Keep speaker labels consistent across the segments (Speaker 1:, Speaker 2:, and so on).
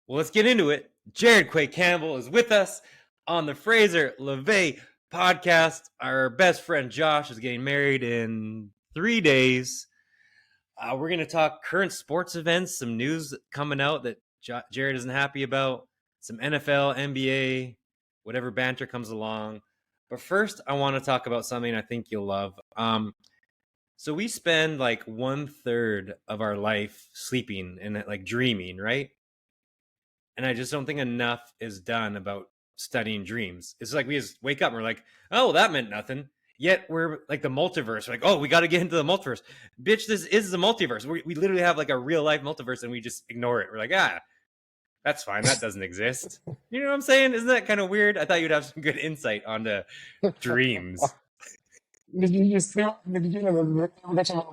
Speaker 1: Well, let's get into it. Jared Quay Campbell is with us on the Fraser LeVay podcast. Our best friend Josh is getting married in 3 days. We're going to talk current sports events, some news coming out that Jared isn't happy about, some NFL, NBA, whatever banter comes along. But first, I want to talk about something I think you'll love. So we spend like 1/3 of our life sleeping and like dreaming, right? And I just don't think enough is done about studying dreams. It's like we just wake up and we're like, oh, that meant nothing. Yet we're like the multiverse. We're like, oh, we got to get into the multiverse. Bitch, this is the multiverse. We literally have like a real life multiverse and we just ignore it. We're like, that's fine. That doesn't exist. You know what I'm saying? Isn't that kind of weird? I thought you'd have some good insight onto dreams.
Speaker 2: Did you just feel in the beginning of the bachelor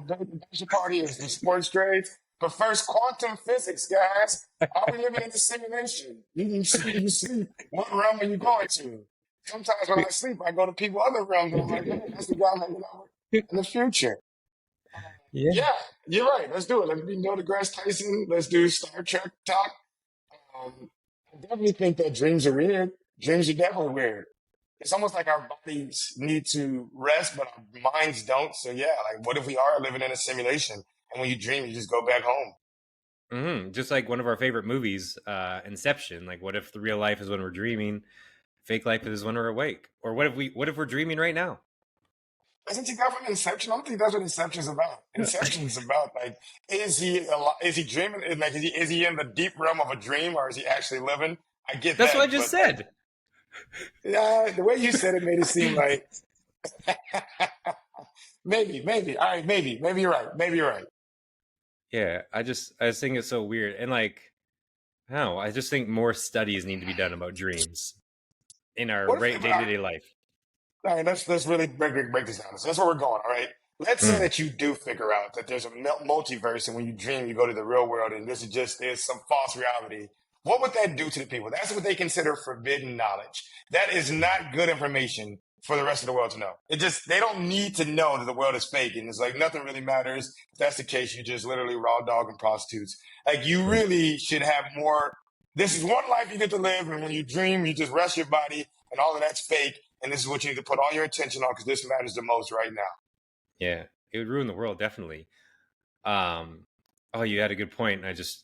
Speaker 2: party is the sports grades? But first, quantum physics, guys. Are we living in a simulation? You see what realm are you going to? Sometimes when I sleep, I go to people other realms and I'm like, hey, that's the guy I'm hanging out with in the future.
Speaker 1: Yeah.
Speaker 2: Yeah, you're right. Let's do it. Let's be Neil deGrasse Tyson. Let's do Star Trek talk. I definitely think that dreams are weird. Dreams are definitely weird. It's almost like our bodies need to rest, but our minds don't. So yeah, like what if we are living in a simulation and when you dream, you just go back home?
Speaker 1: Just like one of our favorite movies, Inception. Like, what if the real life is when we're dreaming, fake life is when we're awake, or what if we're dreaming right now?
Speaker 2: Isn't he got from Inception? I don't think that's what Inception's about. Inception's about like, is he alive? Is he dreaming? Like, is he in the deep realm of a dream, or is he actually living? I get
Speaker 1: That's what I
Speaker 2: that,
Speaker 1: just
Speaker 2: but like,
Speaker 1: said.
Speaker 2: yeah, the way you said it made it seem like maybe. All right, maybe you're right. Maybe you're right.
Speaker 1: Yeah, I just think it's so weird, and like, I don't know, I just think more studies need to be done about dreams in our
Speaker 2: What if?
Speaker 1: day to day life.
Speaker 2: All right, let's really break this down. So that's where we're going. All right. Let's say
Speaker 1: Mm.
Speaker 2: that you do figure out that there's a multiverse, and when you dream, you go to the real world, and this is some false reality. What would that do to the people? That's what they consider forbidden knowledge. That is not good information for the rest of the world to know. They don't need to know that the world is fake, and it's like nothing really matters. If that's the case, you just literally raw dog and prostitutes. Like you really should have more. This is one life you get to live, and when you dream, you just rest your body, and all of that's fake. And this is what you need to put all your attention on because this matters the most right now.
Speaker 1: Yeah, it would ruin the world definitely. Um, oh, you had a good point, and I just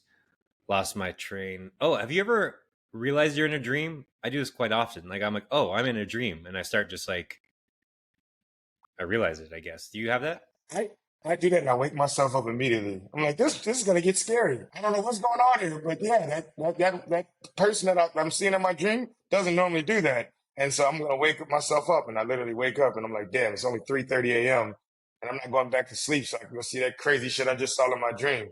Speaker 1: lost my train. Oh, have you ever realized you're in a dream? I do this quite often. Like I'm like, oh, I'm in a dream, and I start just like I realize it. I guess. Do you have that?
Speaker 2: I I do that and I wake myself up immediately. I'm like, this is gonna get scary. I don't know what's going on here, but yeah, that person that I'm seeing in my dream doesn't normally do that, and so I'm gonna wake up myself up, and I literally wake up and I'm like, damn, it's only 3:30 a.m. and I'm not going back to sleep, so I can go see that crazy shit I just saw in my dream.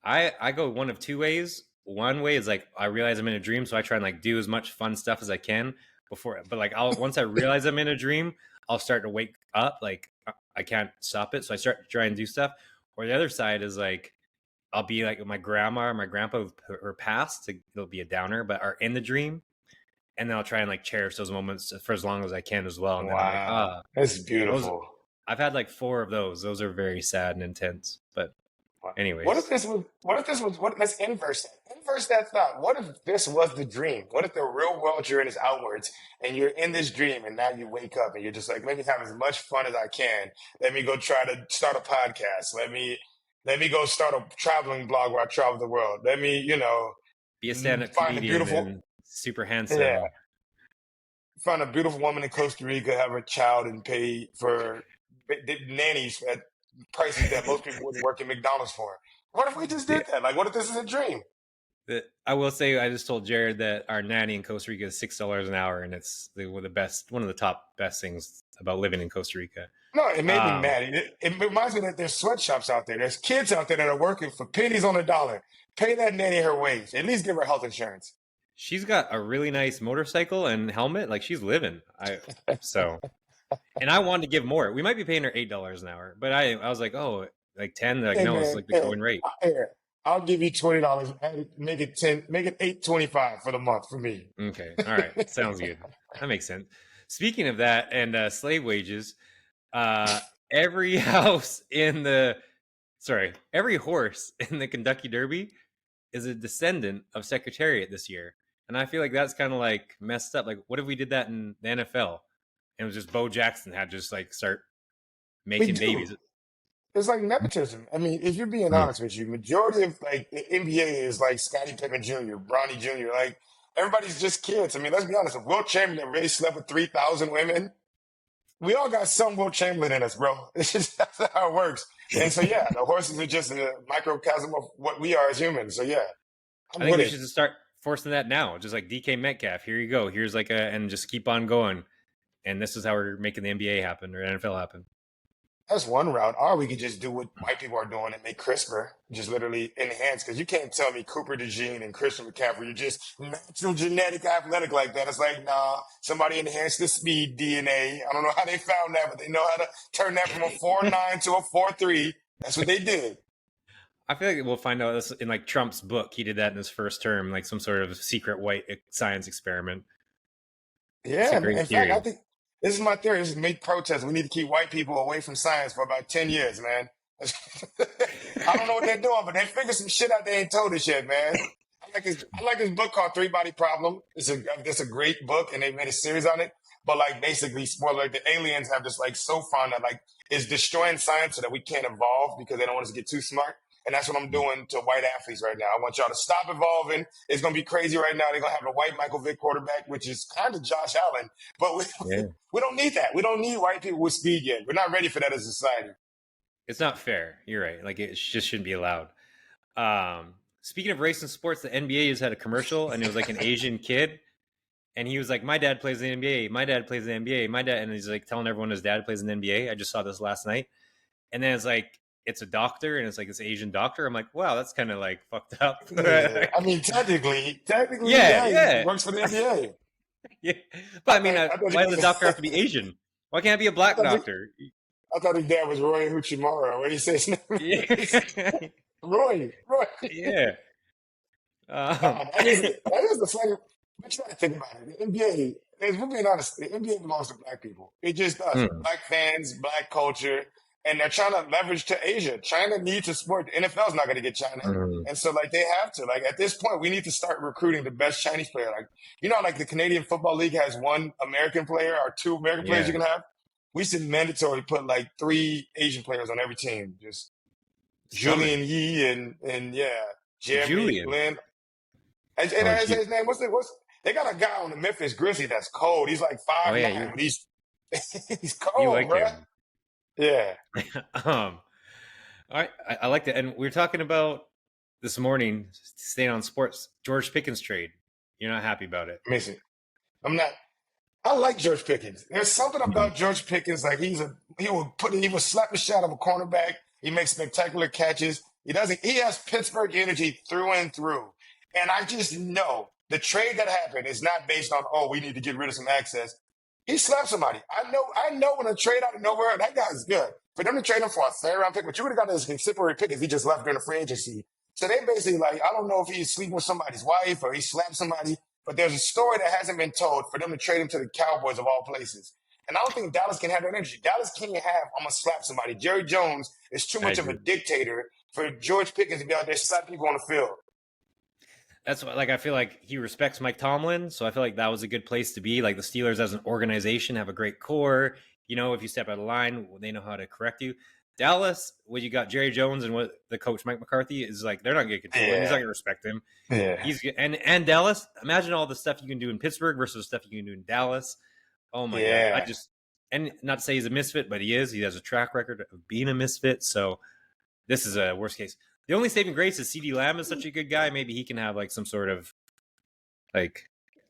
Speaker 1: I go one of two ways. One way is like I realize I'm in a dream, so I try and like do as much fun stuff as I can before. But like I'll once I realize I'm in a dream, I'll start to wake up. Like I can't stop it, so I start to try and do stuff. Or the other side is like I'll be like with my grandma or my grandpa who passed. It'll be a downer, but are in the dream, and then I'll try and like cherish those moments for as long as I can as well. And then I'm like,
Speaker 2: Wow, that's
Speaker 1: those.
Speaker 2: beautiful.
Speaker 1: I've had like four of those. Those are very sad and intense. But
Speaker 2: Wow. What if
Speaker 1: anyways,
Speaker 2: this was? What if this was? What? Let's inverse that. Inverse that thought. What if this was the dream? What if the real world you're in is outwards, and you're in this dream, and now you wake up and you're just like, let me have as much fun as I can. Let me go try to start a podcast. Let me go start a traveling blog where I travel the world. Let me,
Speaker 1: be a stand-up
Speaker 2: find a
Speaker 1: comedian
Speaker 2: beautiful,
Speaker 1: and super
Speaker 2: yeah,
Speaker 1: handsome.
Speaker 2: find a beautiful woman in Costa Rica, have her child, and pay for nannies at prices that most people wouldn't work at McDonald's for. What if we just
Speaker 1: Yeah.
Speaker 2: did that? Like, what if this is a dream?
Speaker 1: I will say, I just told Jared that our nanny in Costa Rica is $6 an hour, and it's one of the top best things about living in Costa Rica.
Speaker 2: No, it made me
Speaker 1: Um,
Speaker 2: mad. It reminds me that there's sweatshops out there. There's kids out there that are working for pennies on the dollar. Pay that nanny her wage. At least give her health insurance.
Speaker 1: she's got a really nice motorcycle and helmet, like she's living. So, and I wanted to give more. We might be paying her $8 an hour, but I was like, oh, like 10. They're like,
Speaker 2: Hey
Speaker 1: no, it's
Speaker 2: man,
Speaker 1: like the
Speaker 2: hey,
Speaker 1: going rate.
Speaker 2: here, I'll give you $20. Make it 10. Make it 8.25 for the month for me.
Speaker 1: Okay, all right, sounds good. That makes sense. Speaking of that and slave wages, uh, every house in the every horse in the Kentucky Derby is a descendant of Secretariat this year. And I feel like that's kind of like messed up. Like, what if we did that in the NFL? And it was just Bo Jackson had to just like start
Speaker 2: We
Speaker 1: making
Speaker 2: do.
Speaker 1: babies.
Speaker 2: It's like nepotism. I mean, if you're being
Speaker 1: Mm.
Speaker 2: honest with you, majority of like the NBA is like Scottie Pippen Jr., Bronny Jr. Like everybody's just kids. I mean, let's be honest. If Will Chamberlain really slept with 3,000 women, we all got some Will Chamberlain in us, bro. It's just that's how it works. And so yeah, the horses are just a microcosm of what we are as humans. So yeah,
Speaker 1: I
Speaker 2: I'm
Speaker 1: think
Speaker 2: with
Speaker 1: we
Speaker 2: it.
Speaker 1: should just start forcing that now. Just like DK Metcalf. Here you go. Here's like and just keep on going. And this is how we're making the NBA happen or NFL happen.
Speaker 2: That's one route. Or we could just do what white people are doing and make CRISPR, just literally enhance. Because you can't tell me Cooper DeJean and Christian McCaffrey, you're just natural genetic athletic like that. It's like, nah, somebody enhanced the speed DNA. I don't know how they found that, but they know how to turn that from a 4.9 to a 4.3. That's what they did.
Speaker 1: I feel like we'll find out this in like Trump's book. He did that in his first term, like some sort of secret white science experiment. It's a
Speaker 2: Yeah,
Speaker 1: great
Speaker 2: in fact, I
Speaker 1: theory.
Speaker 2: think this is my theory. This is make protests. We need to keep white people away from science for about 10 years, man. I don't know what they're doing, but they figured some shit out they ain't told us yet, man. I like his book called Three Body Problem. It's a great book, and they made a series on it. But like basically, spoiler, like, the aliens have this like so fun that like is destroying science so that we can't evolve because they don't want us to get too smart. And that's what I'm doing to white athletes right now. I want y'all to stop evolving. It's gonna be crazy right now. They're gonna have a white Michael Vick quarterback, which is kind of Josh Allen. But we,
Speaker 1: Yeah.
Speaker 2: we don't need that. We don't need white people with speed yet. We're not ready for that as a society.
Speaker 1: It's not fair. You're right. Like it just shouldn't be allowed. Speaking of race and sports, the NBA just had a commercial, and it was like an Asian kid, and he was like, "My dad plays in the NBA. My dad plays in the NBA. My dad," and he's like telling everyone his dad plays in the NBA. I just saw this last night, and then it's like it's a doctor, and it's like this Asian doctor. I'm like, wow, that's kind of like fucked up.
Speaker 2: Yeah, I mean, technically,
Speaker 1: Yeah,
Speaker 2: yeah, he
Speaker 1: yeah,
Speaker 2: works for the NBA.
Speaker 1: yeah. But I mean,
Speaker 2: I thought
Speaker 1: why does the doctor have
Speaker 2: he,
Speaker 1: to be Asian? Why can't it be a
Speaker 2: I
Speaker 1: black
Speaker 2: thought he,
Speaker 1: doctor?
Speaker 2: I thought his dad was Roy Huchimara. What he says his name
Speaker 1: Yeah,
Speaker 2: is Roy.
Speaker 1: yeah.
Speaker 2: That is the funny. But you got to think about it. The NBA, if we're being honest, the NBA belongs to black people. It just does.
Speaker 1: Hmm.
Speaker 2: Black fans, black culture, and they're trying to leverage to Asia. China needs a sport. The NFL's not going to get China.
Speaker 1: Hmm.
Speaker 2: And so, like, they have to. Like, at this point, we need to start recruiting the best Chinese player. Like, like the Canadian Football League has one American player or two American players you
Speaker 1: Yeah,
Speaker 2: can have. We should mandatory put like 3 Asian players on every team. Just
Speaker 1: stunning.
Speaker 2: Julian Yee and yeah, Jeremy
Speaker 1: Julian.
Speaker 2: Lin. And
Speaker 1: Oh,
Speaker 2: that's his name. What's they got a guy on the Memphis Grizzly that's cold. He's like
Speaker 1: oh yeah,
Speaker 2: 5'9", but he's
Speaker 1: you
Speaker 2: cold,
Speaker 1: like
Speaker 2: bro.
Speaker 1: him.
Speaker 2: Yeah.
Speaker 1: All right, I like that. And we were talking about this morning, staying on sports, George Pickens trade. You're not happy about it.
Speaker 2: Amazing. I'm not. I like George Pickens. There's something
Speaker 1: Mhm.
Speaker 2: about George Pickens, like he will slap the shot of a cornerback. He makes spectacular catches. He has Pittsburgh energy through and through. And I just know the trade that happened is not based on, oh, we need to get rid of some access. He slapped somebody. I know when a trade out of nowhere, that guy's good. For them to trade him for a third round pick, but you would have got this contemporary pick if he just left during the free agency. So they basically like, I don't know if he's sleeping with somebody's wife or he slapped somebody, but there's a story that hasn't been told for them to trade him to the Cowboys of all places. And I don't think Dallas can have that energy. Dallas can't have, I'm going to slap somebody. Jerry Jones is too
Speaker 1: I
Speaker 2: much of a
Speaker 1: agree.
Speaker 2: dictator for George Pickens to be out there slapping people on the field.
Speaker 1: That's what, like, I feel like he respects Mike Tomlin, so I feel like that was a good place to be. Like the Steelers as an organization have a great core. If you step out of line, they know how to correct you. Dallas, what you got Jerry Jones and what the coach Mike McCarthy is like, they're not going to control him. He's not
Speaker 2: Yeah.
Speaker 1: going to respect him.
Speaker 2: Yeah.
Speaker 1: He's and Dallas. Imagine all the stuff you can do in Pittsburgh versus the stuff you can do in Dallas. Oh my god!
Speaker 2: Yeah.
Speaker 1: And not to say he's a misfit, but he is. He has a track record of being a misfit. So this is a worst case. The only saving grace is CD Lamb is such a good guy. Maybe he can have like some sort of like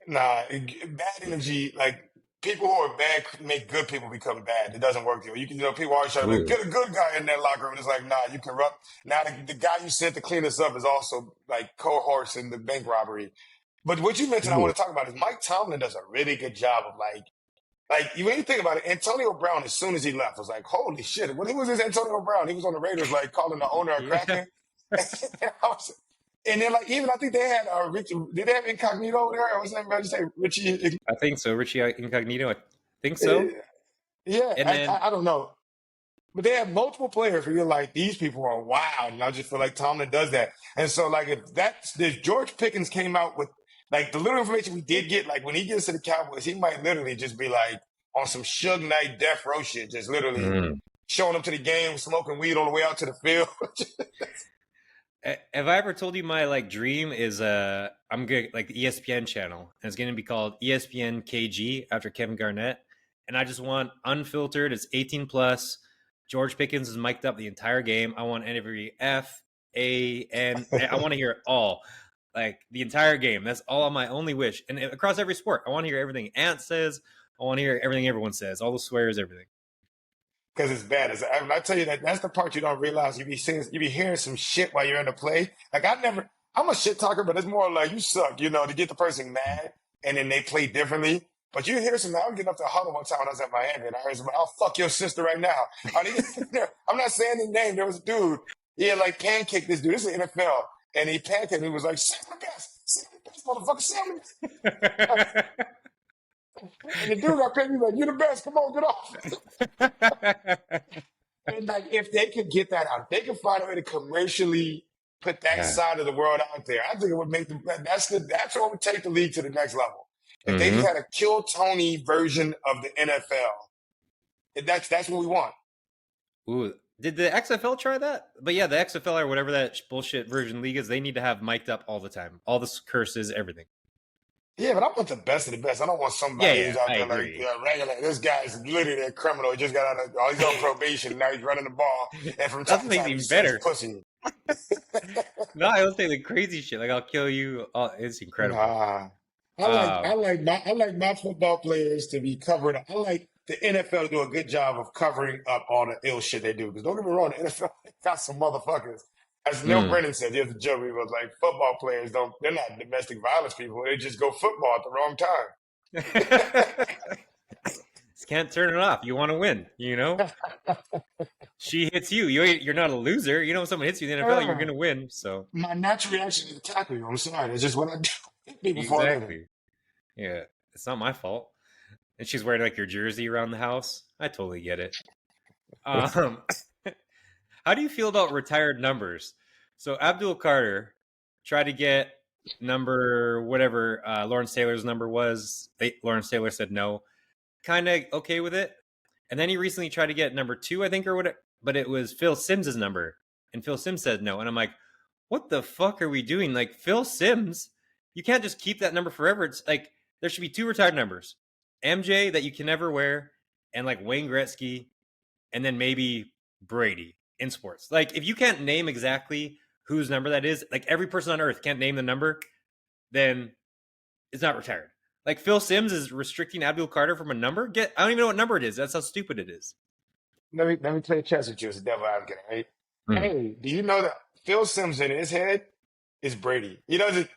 Speaker 2: Nah, bad energy, like people who are bad make good people become bad. It doesn't work. People always try to like,
Speaker 1: ooh,
Speaker 2: get a good guy in that locker room. It's like, nah, you corrupt. Now the guy you sent to clean us up is also like cohorts in the bank robbery. But what you mentioned, I
Speaker 1: ooh.
Speaker 2: want to talk about is Mike Tomlin does a really good job of when you think about it, Antonio Brown, as soon as he left, was like, holy shit, what was this Antonio Brown? He was on the Raiders, like calling the owner a
Speaker 1: Yeah,
Speaker 2: cracker. And then, like, even I think they had Richie. Did they have Incognito over there? Or was that about to say Richie?
Speaker 1: I think so. Richie Incognito, I think so.
Speaker 2: Yeah,
Speaker 1: And then
Speaker 2: I don't know. But they have multiple players where you're like, these people are wild. And I just feel like Tomlin does that. And so, like, if George Pickens came out with, like, the little information we did get, like, when he gets to the Cowboys, he might literally just be like on some Suge Knight death row shit, just literally
Speaker 1: Mm.
Speaker 2: showing up to the game, smoking weed on the way out to the field.
Speaker 1: Have I ever told you my like dream is I'm good like the ESPN channel and it's going to be called ESPN KG after Kevin Garnett, and I just want unfiltered. It's 18 plus. George Pickens is mic'd up the entire game. I want every F A N. I want to hear it all, like the entire game. That's all my only wish. And across every sport, I want to hear everything Ant says. I want to hear everything everyone says. All the swears, everything.
Speaker 2: Because it's bad. I tell you that's the part you don't realize. You be hearing some shit while you're in the play. Like I'm a shit talker, but it's more like you suck, to get the person mad, and then they play differently. But you hear some. I was getting up to the huddle one time when I was at Miami, and I heard somebody, "I'll fuck your sister right now." I'm not saying his name. There was a dude. He had like pancaked this dude. This is the NFL, and he pancaked. He was like, "Say the best, motherfucker, say me." And the dude got paid me like, "You're the best. Come on, get off." And like, if they could get that out, if they could find a way to commercially put that
Speaker 1: Yeah.
Speaker 2: side of the world out there, I think it would make them. That's what would take the league to the next level. If they just had a Kill Tony version of the NFL, that's what we want.
Speaker 1: Ooh, did the XFL try that? But yeah, the XFL or whatever that bullshit version league is, they need to have mic'd up all the time, all the curses, everything.
Speaker 2: Yeah, but I want the best of the best. I don't want somebody who's out
Speaker 1: I
Speaker 2: there
Speaker 1: agree.
Speaker 2: like regular. This guy's literally a criminal. He just got out of, he's on probation. Now he's running the ball, and from time
Speaker 1: That's
Speaker 2: to
Speaker 1: makes
Speaker 2: time
Speaker 1: even
Speaker 2: he
Speaker 1: better.
Speaker 2: says pussy.
Speaker 1: No, I will say the crazy shit. Like I'll kill you. Oh, it's incredible.
Speaker 2: Nah. I like my football players to be covered. I like the NFL to do a good job of covering up all the ill shit they do. Because don't get me wrong, the NFL got some motherfuckers. As Neil
Speaker 1: Mm.
Speaker 2: Brennan said, here's the joke. He was like, football players they're not domestic violence people. They just go football at the wrong time.
Speaker 1: Just can't turn it off. You want to win, She hits you. You're not a loser. When someone hits you in the NFL, you're gonna win. So
Speaker 2: My natural reaction is to tackle you. I'm sorry. It's just what I do. Hit me before I hit him.
Speaker 1: exactly. Yeah, it's not my fault. And she's wearing like your jersey around the house. I totally get it. Um, how do you feel about retired numbers? So Abdul Carter tried to get number whatever Lawrence Taylor's number was. Lawrence Taylor said no. Kind of okay with it. And then he recently tried to get number 2, I think, or whatever. But it was Phil Simms' number, and Phil Simms said no. And I'm like, what the fuck are we doing? Like Phil Simms, you can't just keep that number forever. It's like there should be 2 retired numbers: MJ that you can never wear, and like Wayne Gretzky, and then maybe Brady in sports. Like if you can't name exactly whose number that is, like every person on earth can't name the number, then it's not retired. Like Phil Simms is restricting Abdul Carter from a number. I don't even know what number it is. That's how stupid it is.
Speaker 2: Let me play chess with you as a devil advocate, right? Hey, do you know that Phil Simms in his head is Brady? He doesn't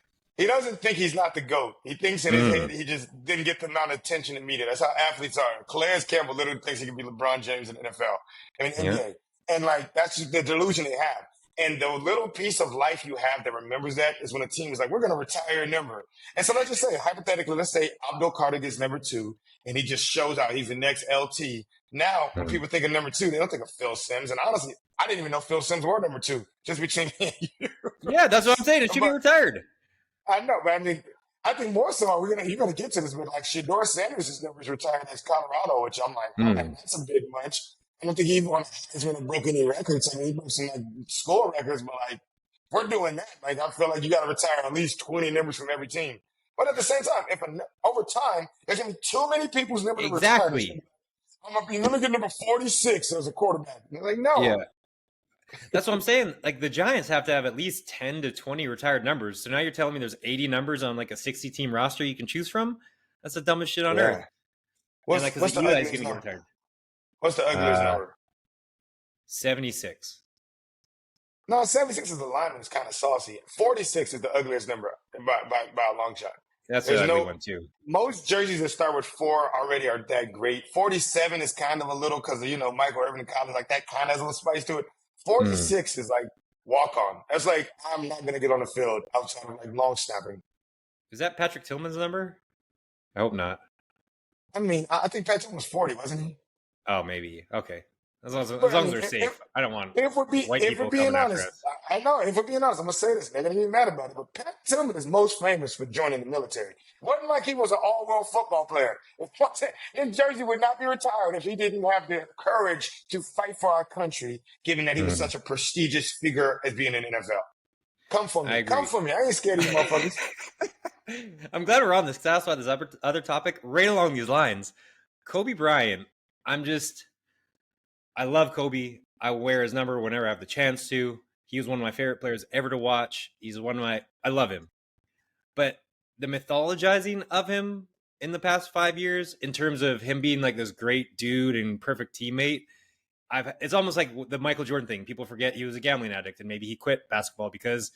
Speaker 2: think he's not the GOAT. He thinks in his head he just didn't get the amount of attention in media. That's how athletes are. Calais Campbell literally thinks he can be LeBron James in the NFL. I mean
Speaker 1: Yeah.
Speaker 2: NBA. And like that's just the delusion they have. And the little piece of life you have that remembers that is when a team is like, we're gonna retire a number. And so let's just say, hypothetically, let's say Abdul Carter gets number 2 and he just shows out he's the next LT. Now, when people think of number 2, they don't think of Phil Simms. And honestly, I didn't even know Phil Simms were number 2, just between me and you.
Speaker 1: Yeah, that's what I'm saying. It should be
Speaker 2: But
Speaker 1: retired.
Speaker 2: I know, but I mean, I think more so you're gonna get to this, but like Shedeur Sanders' number is retired as Colorado, which I'm like, all right, that's a bit much. I don't think he even has broke any records. I mean, he broke some like score records, but like we're doing that. Like I feel like you got to retire at least 20 numbers from every team. But at the same time, over time, there's gonna be too many people's number to retire.
Speaker 1: Exactly.
Speaker 2: I'm gonna be let me get number 46 as a quarterback. And they're like, no.
Speaker 1: Yeah. That's what I'm saying. Like the Giants have to have at least 10 to 20 retired numbers. So now you're telling me there's 80 numbers on like a 60 team roster you can choose from? That's the dumbest shit on
Speaker 2: Yeah.
Speaker 1: earth.
Speaker 2: What's,
Speaker 1: And like,
Speaker 2: what's
Speaker 1: because
Speaker 2: the
Speaker 1: Eli's
Speaker 2: ugliest
Speaker 1: going to get
Speaker 2: number?
Speaker 1: retired.
Speaker 2: What's the ugliest number?
Speaker 1: 76.
Speaker 2: No, 76 is the lineman. It's kind of saucy. 46 is the ugliest number by a long shot.
Speaker 1: That's
Speaker 2: There's
Speaker 1: an ugly
Speaker 2: no
Speaker 1: one too.
Speaker 2: most jerseys that start with 4 already are that great. 47 is kind of a little because Michael Irvin in college, like that kind of has a little spice to it. 46 is like walk on. That's like I'm not gonna get on the field outside of like long snapping.
Speaker 1: Is that Patrick Tillman's number? I hope not.
Speaker 2: I mean, I think Patrick was 40, wasn't he?
Speaker 1: Oh, maybe. Okay. As long
Speaker 2: But I
Speaker 1: as
Speaker 2: mean,
Speaker 1: they're safe. I don't want white
Speaker 2: if we're
Speaker 1: people
Speaker 2: being
Speaker 1: coming after
Speaker 2: honest,
Speaker 1: us.
Speaker 2: I know. If we're being honest, I'm gonna say this. They're gonna be mad about it. But Pat Tillman is most famous for joining the military. It wasn't like he was an all-world football player. His jersey would not be retired if he didn't have the courage to fight for our country, given that he was such a prestigious figure as being in the NFL. Come for
Speaker 1: I
Speaker 2: me. Come
Speaker 1: agree.
Speaker 2: for me. I ain't scared of you motherfuckers.
Speaker 1: I'm glad we're on this. That's why this other topic right along these lines. Kobe Bryant. I love Kobe. I wear his number whenever I have the chance to. He was one of my favorite players ever to watch. I love him. But the mythologizing of him in the past 5 years, in terms of him being like this great dude and perfect teammate, it's almost like the Michael Jordan thing. People forget he was a gambling addict and maybe he quit basketball because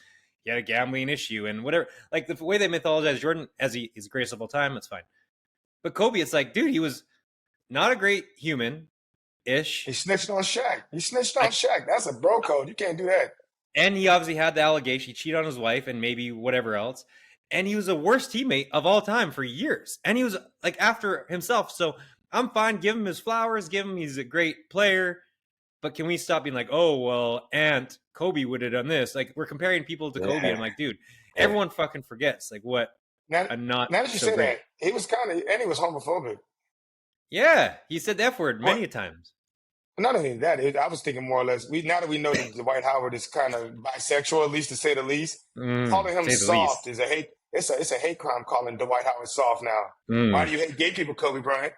Speaker 1: he had a gambling issue and whatever. Like the way they mythologize Jordan as he's the greatest of all time, that's fine. But Kobe, it's like, dude, he was not a great human ish.
Speaker 2: He snitched on Shaq. Shaq. That's a bro code. You can't do that.
Speaker 1: And he obviously had the allegation. He cheated on his wife and maybe whatever else. And he was the worst teammate of all time for years. And he was like after himself. So I'm fine. Give him his flowers. Give him he's a great player. But can we stop being like, oh, well, Aunt Kobe would have done this? Like we're comparing people to Kobe. And I'm like, dude, everyone fucking forgets like what a not
Speaker 2: now that you
Speaker 1: so
Speaker 2: say
Speaker 1: great.
Speaker 2: that, he was and he was homophobic.
Speaker 1: Yeah, he said the F word many times.
Speaker 2: Not only that, I was thinking more or less. Now that we know that Dwight Howard is kind of bisexual, at least to say the least, calling him soft is a hate. It's a hate crime calling Dwight Howard soft now. Why do you hate gay people, Kobe Bryant?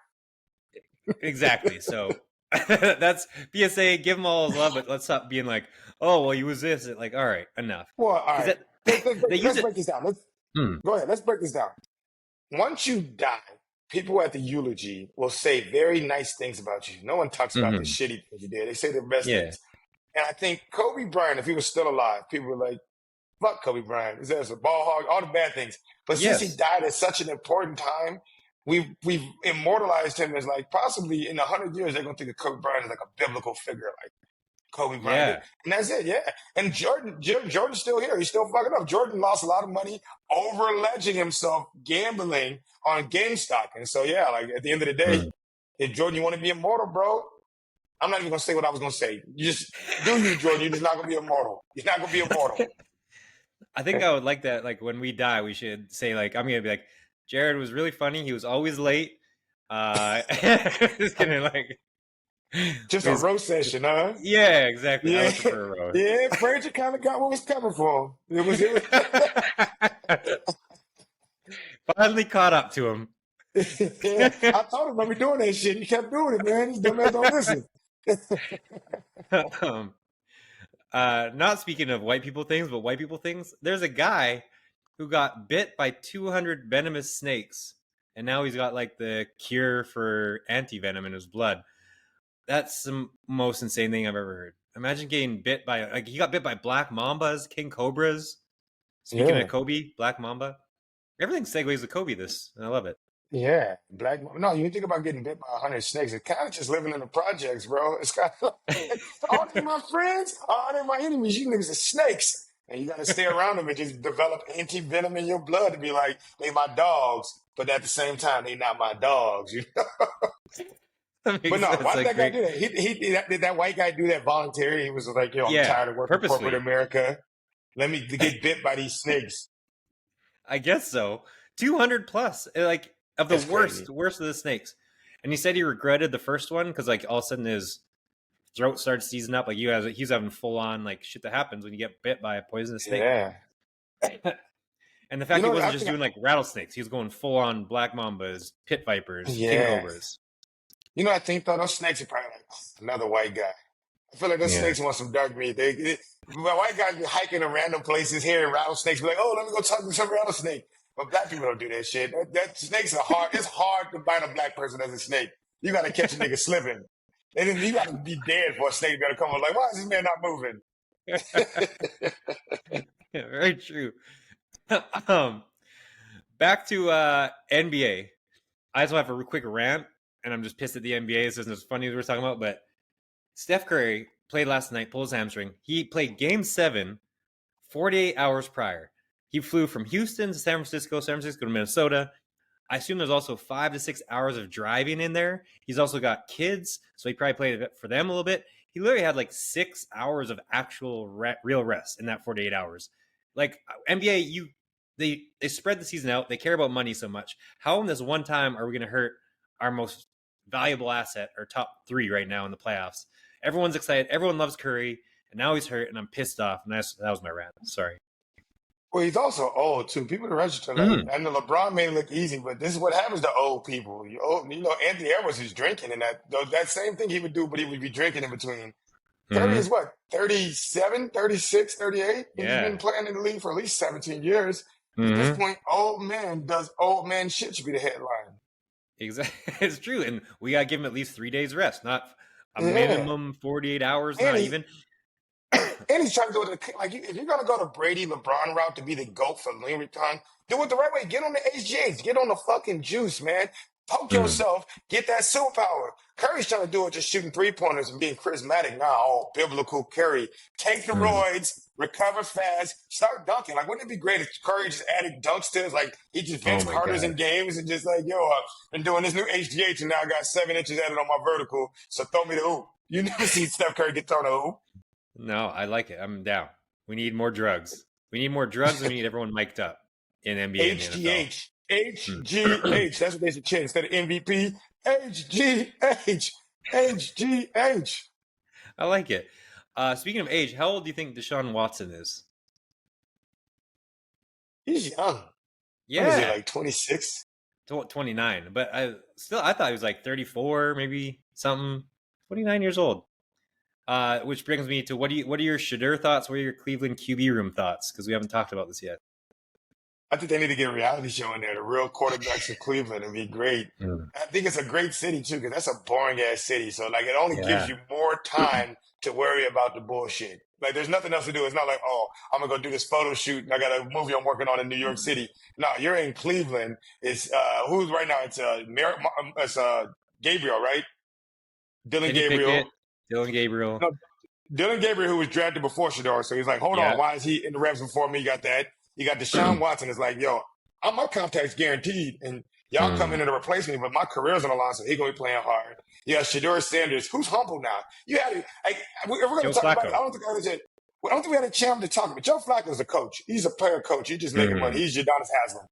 Speaker 1: Exactly. So that's PSA. Give him all his love, but let's stop being like, oh, well, he was this. Like, all right, enough.
Speaker 2: Well, all right. Let's break this down. Go ahead. Let's break this down. Once you die, people at the eulogy will say very nice things about you. No one talks about the shitty things you did. They say the best things. And I think Kobe Bryant, if he was still alive, people were like, fuck Kobe Bryant. He's a ball hog, all the bad things. But since he died at such an important time, we've immortalized him as like possibly in 100 years, they're going to think of Kobe Bryant as like a biblical figure, like Kobe Bryant. And that's it, And Jordan's still here. He's still fucking up. Jordan lost a lot of money over-alleging himself gambling on GameStop. And so, like at the end of the day, if Jordan, you want to be immortal, bro, I'm not even going to say what I was going to say. You just do you, Jordan. You're just not going to be immortal. You're not going to be immortal.
Speaker 1: I think I would like that. Like when we die, we should say like, I'm going to be like, Jared was really funny. He was always late. Just gonna like
Speaker 2: just a roast session, huh?
Speaker 1: Yeah, exactly. I would prefer a roast.
Speaker 2: Yeah, Fraser kind of got what was coming for. It was
Speaker 1: finally caught up to him.
Speaker 2: I told him when we doing that shit. He kept doing it, man. These dumbass don't listen.
Speaker 1: Not speaking of white people things, but white people things. There's a guy who got bit by 200 venomous snakes, and now he's got like the cure for anti-venom in his blood. That's the most insane thing I've ever heard. Imagine getting bit by he got bit by black mambas, king cobras. Speaking of Kobe, black mamba, everything segues to Kobe. And I love it.
Speaker 2: Yeah, no, you think about getting bit by 100 snakes. It's kind of just living in the projects, bro. It's kind of like, oh, they're my friends. Oh, they're my enemies. You niggas are snakes. And you got to stay around them and just develop anti-venom in your blood to be like, they my dogs. But at the same time, they not my dogs, you know? But no, why did that guy do that? Did that white guy do that voluntarily? He was like, I'm tired of working for corporate America. Let me get bit by these snakes.
Speaker 1: I guess so. 200 plus, like of the worst of the snakes. And he said he regretted the first one because like all of a sudden his throat starts seizing up. Like he's having full on like shit that happens when you get bit by a poisonous snake.
Speaker 2: Yeah.
Speaker 1: And the fact he wasn't just doing like rattlesnakes, he was going full on black mambas, pit vipers, king cobras.
Speaker 2: You know, I think though those snakes are probably like another white guy. I feel like those snakes want some dark meat. White guys be hiking in random places, hearing rattlesnakes, be like, "Oh, let me go talk to some rattlesnake." But black people don't do that shit. That snakes are hard. It's hard to bite a black person as a snake. You got to catch a nigga slipping, and then you got to be dead for a snake to come up. Like, why is this man not moving?
Speaker 1: Very true. Back to NBA. I just want to have a quick rant. And I'm just pissed at the NBA. This isn't as funny as we're talking about, but Steph Curry played last night, pulled his hamstring. He played Game 7 48 hours prior. He flew from Houston to San Francisco to Minnesota. I assume there's also 5 to 6 hours of driving in there. He's also got kids, so he probably played for them a little bit. He literally had like 6 hours of actual real rest in that 48 hours. Like NBA, they spread the season out. They care about money so much. How in this one time are we going to hurt our most valuable asset, our top 3 right now in the playoffs? Everyone's excited. Everyone loves Curry, and now he's hurt, and I'm pissed off. And that was my rant. Sorry.
Speaker 2: Well, he's also old too. People are register like I know LeBron made it look easy, but this is what happens to old people. Anthony Edwards is drinking, and that same thing he would do, but he would be drinking in between. Curry is what, 37, 36, 38? He's been playing in the league for at least 17 years. At this point, old man does old man shit should be the headline.
Speaker 1: Exactly. It's true. And we got to give him at least 3 days rest, not a minimum 48 hours, not even.
Speaker 2: And he's trying to go to if you're going to go to Brady, LeBron route to be the GOAT for Louis Vuitton, do it the right way. Get on the HGH. Get on the fucking juice, man. Poke yourself. Get that superpower. Curry's trying to do it just shooting 3-pointers and being charismatic. Nah, biblical Curry. Take the roids, recover fast, start dunking. Like, wouldn't it be great if Curry just added dunks to it? Like, he just Vince Carter's in games and just like, yo, I've been doing this new HGH and now I got 7 inches added on my vertical, so throw me the hoop. You never see Steph Curry get thrown a hoop.
Speaker 1: No, I like it. I'm down. We need more drugs. We need more drugs and we need everyone mic'd up in NBA
Speaker 2: HGH. HGH. That's what they should change. Instead of MVP, HGH. HGH.
Speaker 1: I like it. Speaking of age, how old do you think Deshaun Watson is?
Speaker 2: He's young.
Speaker 1: Yeah.
Speaker 2: What is he, like 26?
Speaker 1: 29. But I thought he was like 34, maybe something. 29 years old. Which brings me to what are your Shedeur thoughts? What are your Cleveland QB room thoughts? Because we haven't talked about this yet.
Speaker 2: I think they need to get a reality show in there. The real quarterbacks of Cleveland would be great. I think it's a great city too, because that's a boring ass city. So like, it only gives you more time to worry about the bullshit. Like, there's nothing else to do. It's not like, oh, I'm gonna go do this photo shoot and I got a movie I'm working on in New York City. No, you're in Cleveland. It's who's right now? It's Gabriel, right? Dylan Gabriel.
Speaker 1: Dylan Gabriel.
Speaker 2: No, Dylan Gabriel, who was drafted before Shedeur. So he's like, hold on, why is he in the reps before me? You got that. You got Deshaun Watson. It's like, yo, my contract's guaranteed, and y'all come in to replace me, but my career's on the line, so he's going to be playing hard. You got Shedeur Sanders, who's humble now. You had if we're going to talk about it, I don't think we had a chance to talk about it. Joe Flacco's a coach. He's a player coach. He's just making money. He's Udonis Haslam.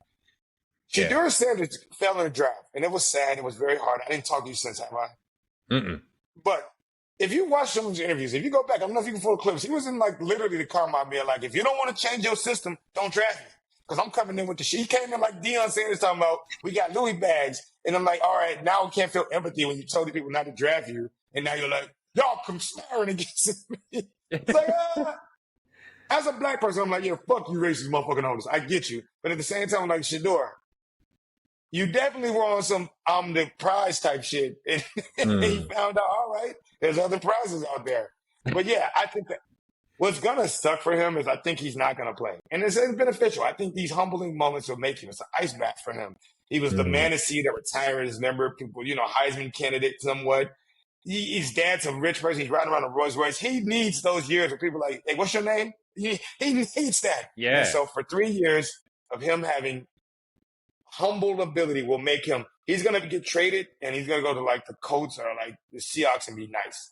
Speaker 2: Shedeur Sanders fell in the draft, and it was sad. It was very hard. I didn't talk to you since, have I? But if you watch some of his interviews, if you go back, I don't know if you can pull the clips. He was in like literally the car being like, if you don't want to change your system, don't draft me. Because I'm coming in with the shit. He came in like Deion Sanders talking about, we got Louis bags. And I'm like, all right, now I can't feel empathy when you told the people not to draft you. And now you're like, y'all conspiring against me. It's like, as a black person, I'm like, yeah, fuck you racist motherfucking owners. I get you. But at the same time, I'm like, Shedeur, you definitely were on some I'm the prize type shit. And he found out, all right, there's other prizes out there. But yeah, I think that what's going to suck for him is I think he's not going to play. And it's beneficial. I think these humbling moments will make him. It's an ice bath for him. He was the man to see that retired his number of people, Heisman candidate somewhat. His dad's a rich person. He's riding around a Rolls Royce. He needs those years where people are like, hey, what's your name? He needs that.
Speaker 1: Yeah.
Speaker 2: And so for 3 years of him having humble ability will make him, he's going to get traded and he's going to go to like the Colts or like the Seahawks and be nice.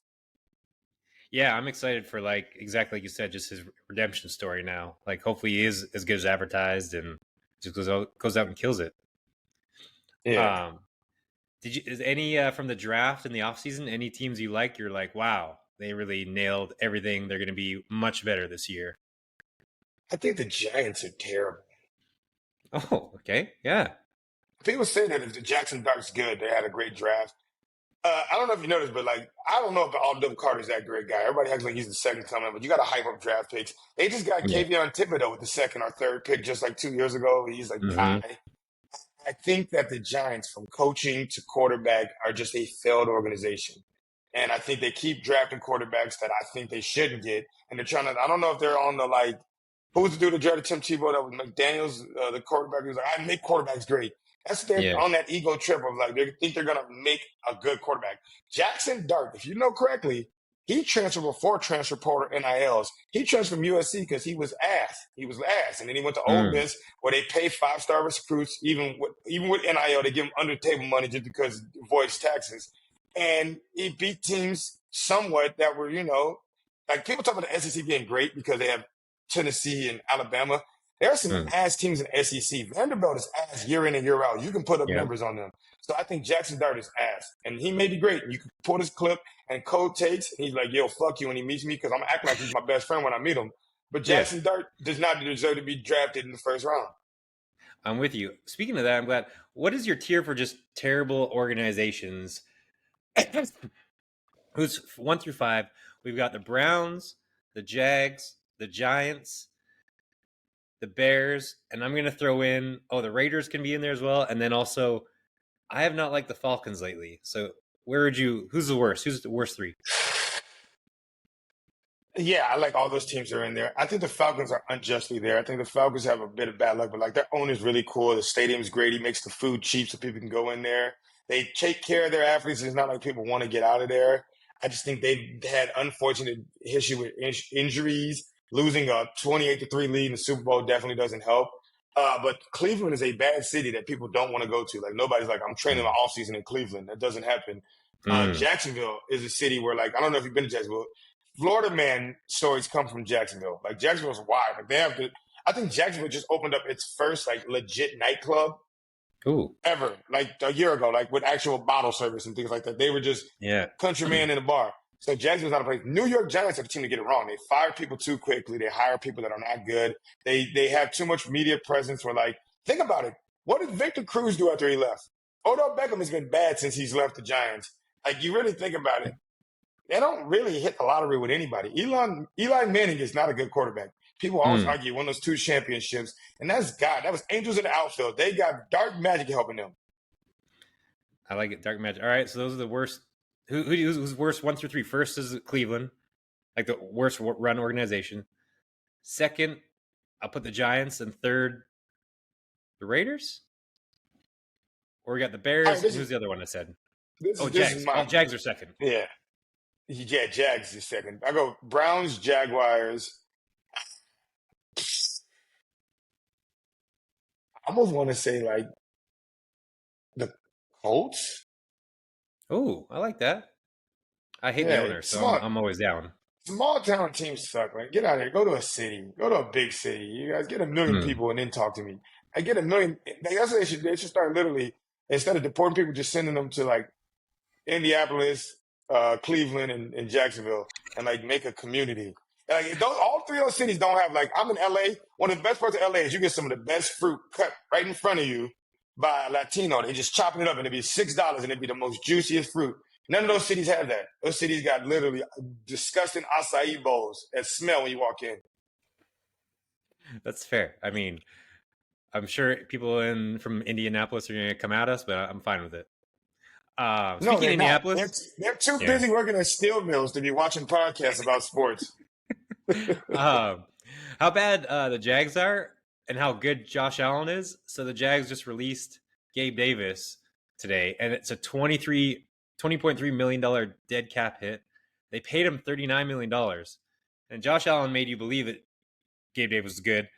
Speaker 1: Yeah, I'm excited for like exactly like you said, just his redemption story now. Like hopefully he is as good as advertised and just goes out and kills it.
Speaker 2: Yeah.
Speaker 1: Is any from the draft in the offseason, any teams you like, you're like, wow, they really nailed everything. They're going to be much better this year.
Speaker 2: I think the Giants are terrible.
Speaker 1: Oh, okay. Yeah.
Speaker 2: People say that if the Jackson Dark's good, they had a great draft. I don't know if you noticed, but like, I don't know if Alden Carter's that great guy. Everybody acts like he's the second coming, but you got to hype up draft picks. They just got Kayvon Thibodeau with the second or third pick just like 2 years ago. He's like, I think that the Giants, from coaching to quarterback, are just a failed organization. And I think they keep drafting quarterbacks that I think they shouldn't get. And they're trying to, I don't know if they're on the like, who was the dude that drafted Tim Tebow that was McDaniels, the quarterback? He was like, I make quarterbacks great. That's they're on that ego trip of like, they think they're going to make a good quarterback. Jackson Dart, if you know correctly, He transferred before transfer portal NILs. He transferred from USC because he was ass. He was ass, and then he went to Ole Miss where they pay 5-star recruits. Even with NIL, they give him under table money just because voice taxes. And he beat teams somewhat that were, like people talk about the SEC being great because they have Tennessee and Alabama. There are some ass teams in the SEC. Vanderbilt is ass year in and year out. You can put up numbers on them. So I think Jackson Dart is ass. And he may be great. You can pull this clip and Code takes, and he's like, yo, fuck you when he meets me because I'm acting like he's my best friend when I meet him. But Jackson Dart does not deserve to be drafted in the first round.
Speaker 1: I'm with you. Speaking of that, I'm glad. What is your tier for just terrible organizations? Who's 1 through 5? We've got the Browns, the Jags, the Giants, the Bears, and I'm going to throw in, the Raiders can be in there as well. And then also, I have not liked the Falcons lately. So who's the worst? Who's the worst 3?
Speaker 2: Yeah, I like all those teams that are in there. I think the Falcons are unjustly there. I think the Falcons have a bit of bad luck, but like their owner's really cool. The stadium's great. He makes the food cheap so people can go in there. They take care of their athletes. It's not like people want to get out of there. I just think they've had unfortunate issue with injuries. Losing a 28-3 lead in the Super Bowl definitely doesn't help. But Cleveland is a bad city that people don't want to go to. Like nobody's like, I'm training my offseason in Cleveland. That doesn't happen. Jacksonville is a city where, like, I don't know if you've been to Jacksonville. Florida man stories come from Jacksonville. Like Jacksonville's wild. Like I think Jacksonville just opened up its first like legit nightclub ever, like a year ago, like with actual bottle service and things like that. They were just countryman in a bar. So Jacksonville's not a place. New York Giants are the team to get it wrong. They fire people too quickly. They hire people that are not good. They have too much media presence. Where like, think about it. What did Victor Cruz do after he left? Odell Beckham has been bad since he's left the Giants. Like you really think about it. They don't really hit the lottery with anybody. Eli Manning is not a good quarterback. People always argue won those 2 championships, and that's God. That was angels in the outfield. They got dark magic helping them.
Speaker 1: I like it, dark magic. All right, so those are the worst. Who's worst 1 through 3? First is Cleveland, like the worst run organization. Second, I'll put the Giants, and third, the Raiders. Or we got the Bears.
Speaker 2: Right,
Speaker 1: who's the other one I said?
Speaker 2: Jags.
Speaker 1: Jags are second.
Speaker 2: Yeah. Yeah, Jags is second. I go Browns, Jaguars. I almost want to say like the Colts.
Speaker 1: Oh, I like that. I hate the owner, so I'm always down.
Speaker 2: Small town teams suck. Like, get out of here. Go to a city. Go to a big city. You guys get 1 million people and then talk to me. I get 1 million. That's what they should start literally, instead of deporting people, just sending them to like Indianapolis, Cleveland, and Jacksonville, and like make a community. Like all 3 of those cities don't have like. I'm in LA. One of the best parts of LA is you get some of the best fruit cut right in front of you by a Latino. They just chopping it up and it'd be $6 and it'd be the most juiciest fruit. None of those cities have that. Those cities got literally disgusting acai bowls that smell when you walk in.
Speaker 1: That's fair. I mean, I'm sure people from Indianapolis are going to come at us, but I'm fine with it. Speaking of Indianapolis,
Speaker 2: they're too busy working at steel mills to be watching podcasts about sports.
Speaker 1: How bad the Jags are and how good Josh Allen is. So the Jags just released Gabe Davis today, and it's a $20.3 million dead cap hit. They paid him $39 million. And Josh Allen made you believe that Gabe Davis was good.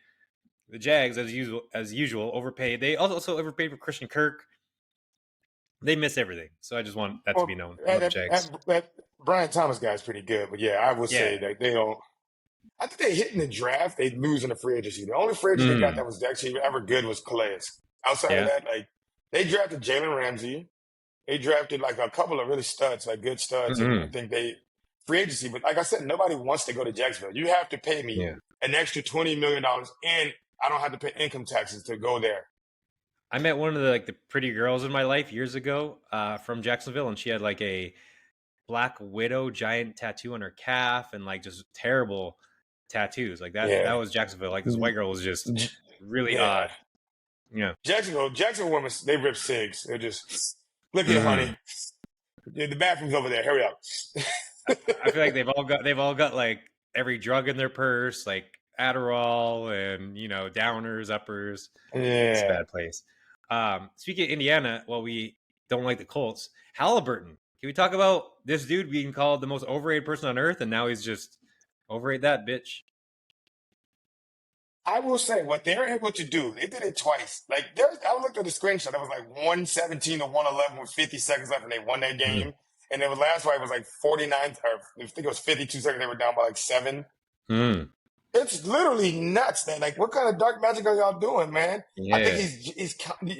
Speaker 1: The Jags, as usual, overpaid. They also overpaid for Christian Kirk. They miss everything. So I just want that to be known.
Speaker 2: That Brian Thomas guy is pretty good. But I would say that they don't. I think they hit in the draft. They lose in the free agency. The only free agent they got that was actually ever good was Calais. Outside of that, like they drafted Jalen Ramsey. They drafted like a couple of really studs, like good studs. And I think they free agency. But like I said, nobody wants to go to Jacksonville. You have to pay me an extra $20 million, and I don't have to pay income taxes to go there.
Speaker 1: I met one of the pretty girls in my life years ago from Jacksonville, and she had like a Black Widow giant tattoo on her calf and like just terrible tattoos. Like that. That was Jacksonville. Like this white girl was just really odd. Yeah.
Speaker 2: Jacksonville women, they rip cigs. They're just look at honey. The bathroom's over there. Hurry up.
Speaker 1: I feel like they've all got like every drug in their purse, like Adderall and downers, uppers. It's a bad place. Speaking of Indiana, we don't like the Colts. Haliburton Can we talk about this dude being called the most overrated person on earth, and now he's just overrate that bitch?
Speaker 2: I will say what they're able to do, they did it twice. Like I looked at the screenshot. It was like 117 to 111 with 50 seconds left, and they won that
Speaker 1: Mm.
Speaker 2: game. And then the last fight was like 49, or I think it was 52 seconds. They were down by like 7.
Speaker 1: Mm.
Speaker 2: It's literally nuts, man. Like, what kind of dark magic are y'all doing, man? I think
Speaker 1: Yeah.
Speaker 2: he's.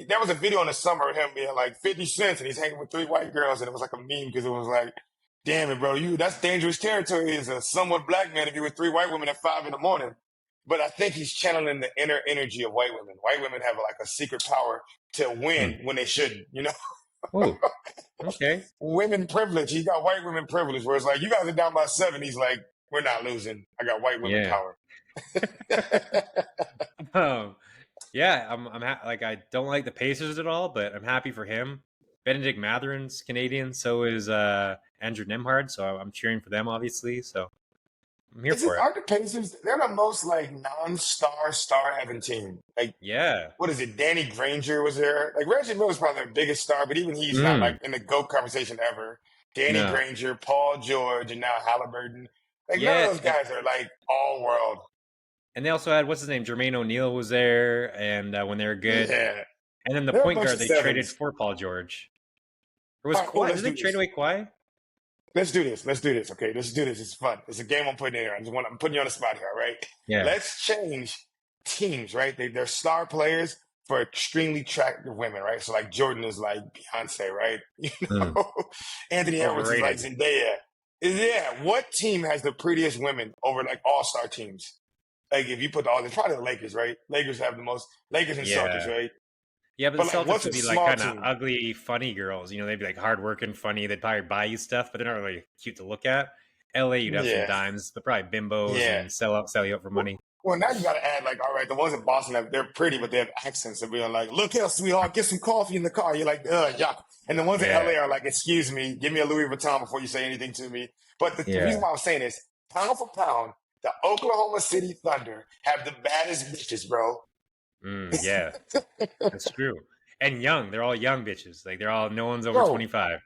Speaker 2: There was a video in the summer of him being like 50 cents, and he's hanging with 3 white girls, and it was like a meme because it was like, damn it, bro, that's dangerous territory as a somewhat black man if you're with 3 white women at 5 in the morning. But I think he's channeling the inner energy of white women. White women have like a secret power to win when they shouldn't, you know?
Speaker 1: Oh, okay.
Speaker 2: Women privilege. He got white women privilege, where it's like, you guys are down by 7. He's like, we're not losing. I got white women
Speaker 1: Yeah.
Speaker 2: power.
Speaker 1: Yeah, like I don't like the Pacers at all, but I'm happy for him. Benedict Matherin's Canadian, so is Andrew Nemhard, so I'm cheering for them, obviously. So I'm here for it.
Speaker 2: Aren't the Pacers? They're the most like non-star star-having team. Like,
Speaker 1: Yeah,
Speaker 2: what is it? Danny Granger was there. Like Reggie Miller's probably their biggest star, but even he's not like in the GOAT conversation ever. Danny
Speaker 1: No.
Speaker 2: Granger, Paul George, and now Haliburton. Like none
Speaker 1: Yeah,
Speaker 2: of those guys are like all world.
Speaker 1: and they also had what's his name, Jermaine O'Neal was there, and when they were good,
Speaker 2: Yeah.
Speaker 1: and then the
Speaker 2: They're a
Speaker 1: point
Speaker 2: bunch
Speaker 1: guard
Speaker 2: of
Speaker 1: they
Speaker 2: sevens.
Speaker 1: traded for Paul George. Or was
Speaker 2: All right, well,
Speaker 1: Kawhi?
Speaker 2: let's
Speaker 1: Did they
Speaker 2: do
Speaker 1: trade
Speaker 2: this.
Speaker 1: away Kawhi?
Speaker 2: Let's do this. Let's do this. Okay, let's do this. It's fun. It's a game I'm putting in here. I'm putting you on the spot here, all right?
Speaker 1: Yeah.
Speaker 2: Let's change teams, right? They're star players for extremely attractive women, right? So like Jordan is like Beyonce, right? You know, Anthony Edwards is like
Speaker 1: Overrated.
Speaker 2: Zendaya. Yeah. What team has the prettiest women over like all-star teams? Like if you put it's probably the Lakers, right? Lakers have the most. Lakers and Celtics, right?
Speaker 1: Yeah, but
Speaker 2: But
Speaker 1: the
Speaker 2: like,
Speaker 1: Celtics
Speaker 2: what's
Speaker 1: would
Speaker 2: a
Speaker 1: be like
Speaker 2: small
Speaker 1: kind of
Speaker 2: team?
Speaker 1: ugly, funny girls. You know, they'd be like hardworking, funny. They'd probably buy you stuff, but they're not really cute to look at. LA, you'd have some
Speaker 2: Yeah.
Speaker 1: dimes, but probably bimbos
Speaker 2: Yeah.
Speaker 1: and sell you out for money.
Speaker 2: Well, now you got to add like, all right, the ones in Boston, they're pretty, but they have accents of being like, look here, sweetheart, get some coffee in the car. You're like, yuck. And the ones in LA are like, excuse me, give me a Louis Vuitton before you say anything to me. But the reason why I'm saying is, pound for pound, the Oklahoma City Thunder have the baddest bitches, bro.
Speaker 1: Yeah, that's true. And young, they're all young bitches. Like no one's over
Speaker 2: Bro,
Speaker 1: 25.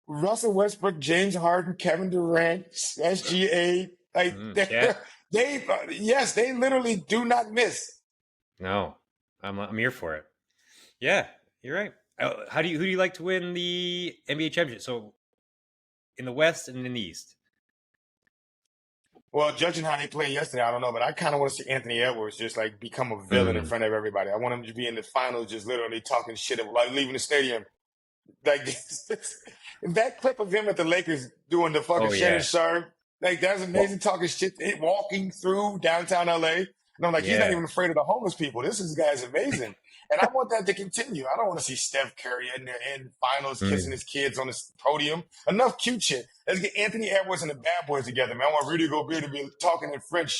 Speaker 2: Russell Westbrook, James Harden, Kevin Durant, SGA, like they literally do not miss.
Speaker 1: No, I'm here for it. Yeah, you're right. Who do you like to win the NBA championship? So in the West and in the East.
Speaker 2: Well, judging how they played yesterday, I don't know, but I kind of want to see Anthony Edwards just like become a villain in front of everybody. I want him to be in the finals, just literally talking shit, like leaving the stadium. Like that clip of him at the Lakers doing the fucking Shannon Sharp, like that's amazing, talking shit, walking through downtown LA. And I'm like, he's not even afraid of the homeless people. This guy's amazing. And I want that to continue. I don't want to see Steph Curry in the finals kissing his kids on the podium. Enough cute shit. Let's get Anthony Edwards and the Bad Boys together, man. I want Rudy Gobert to be talking in French,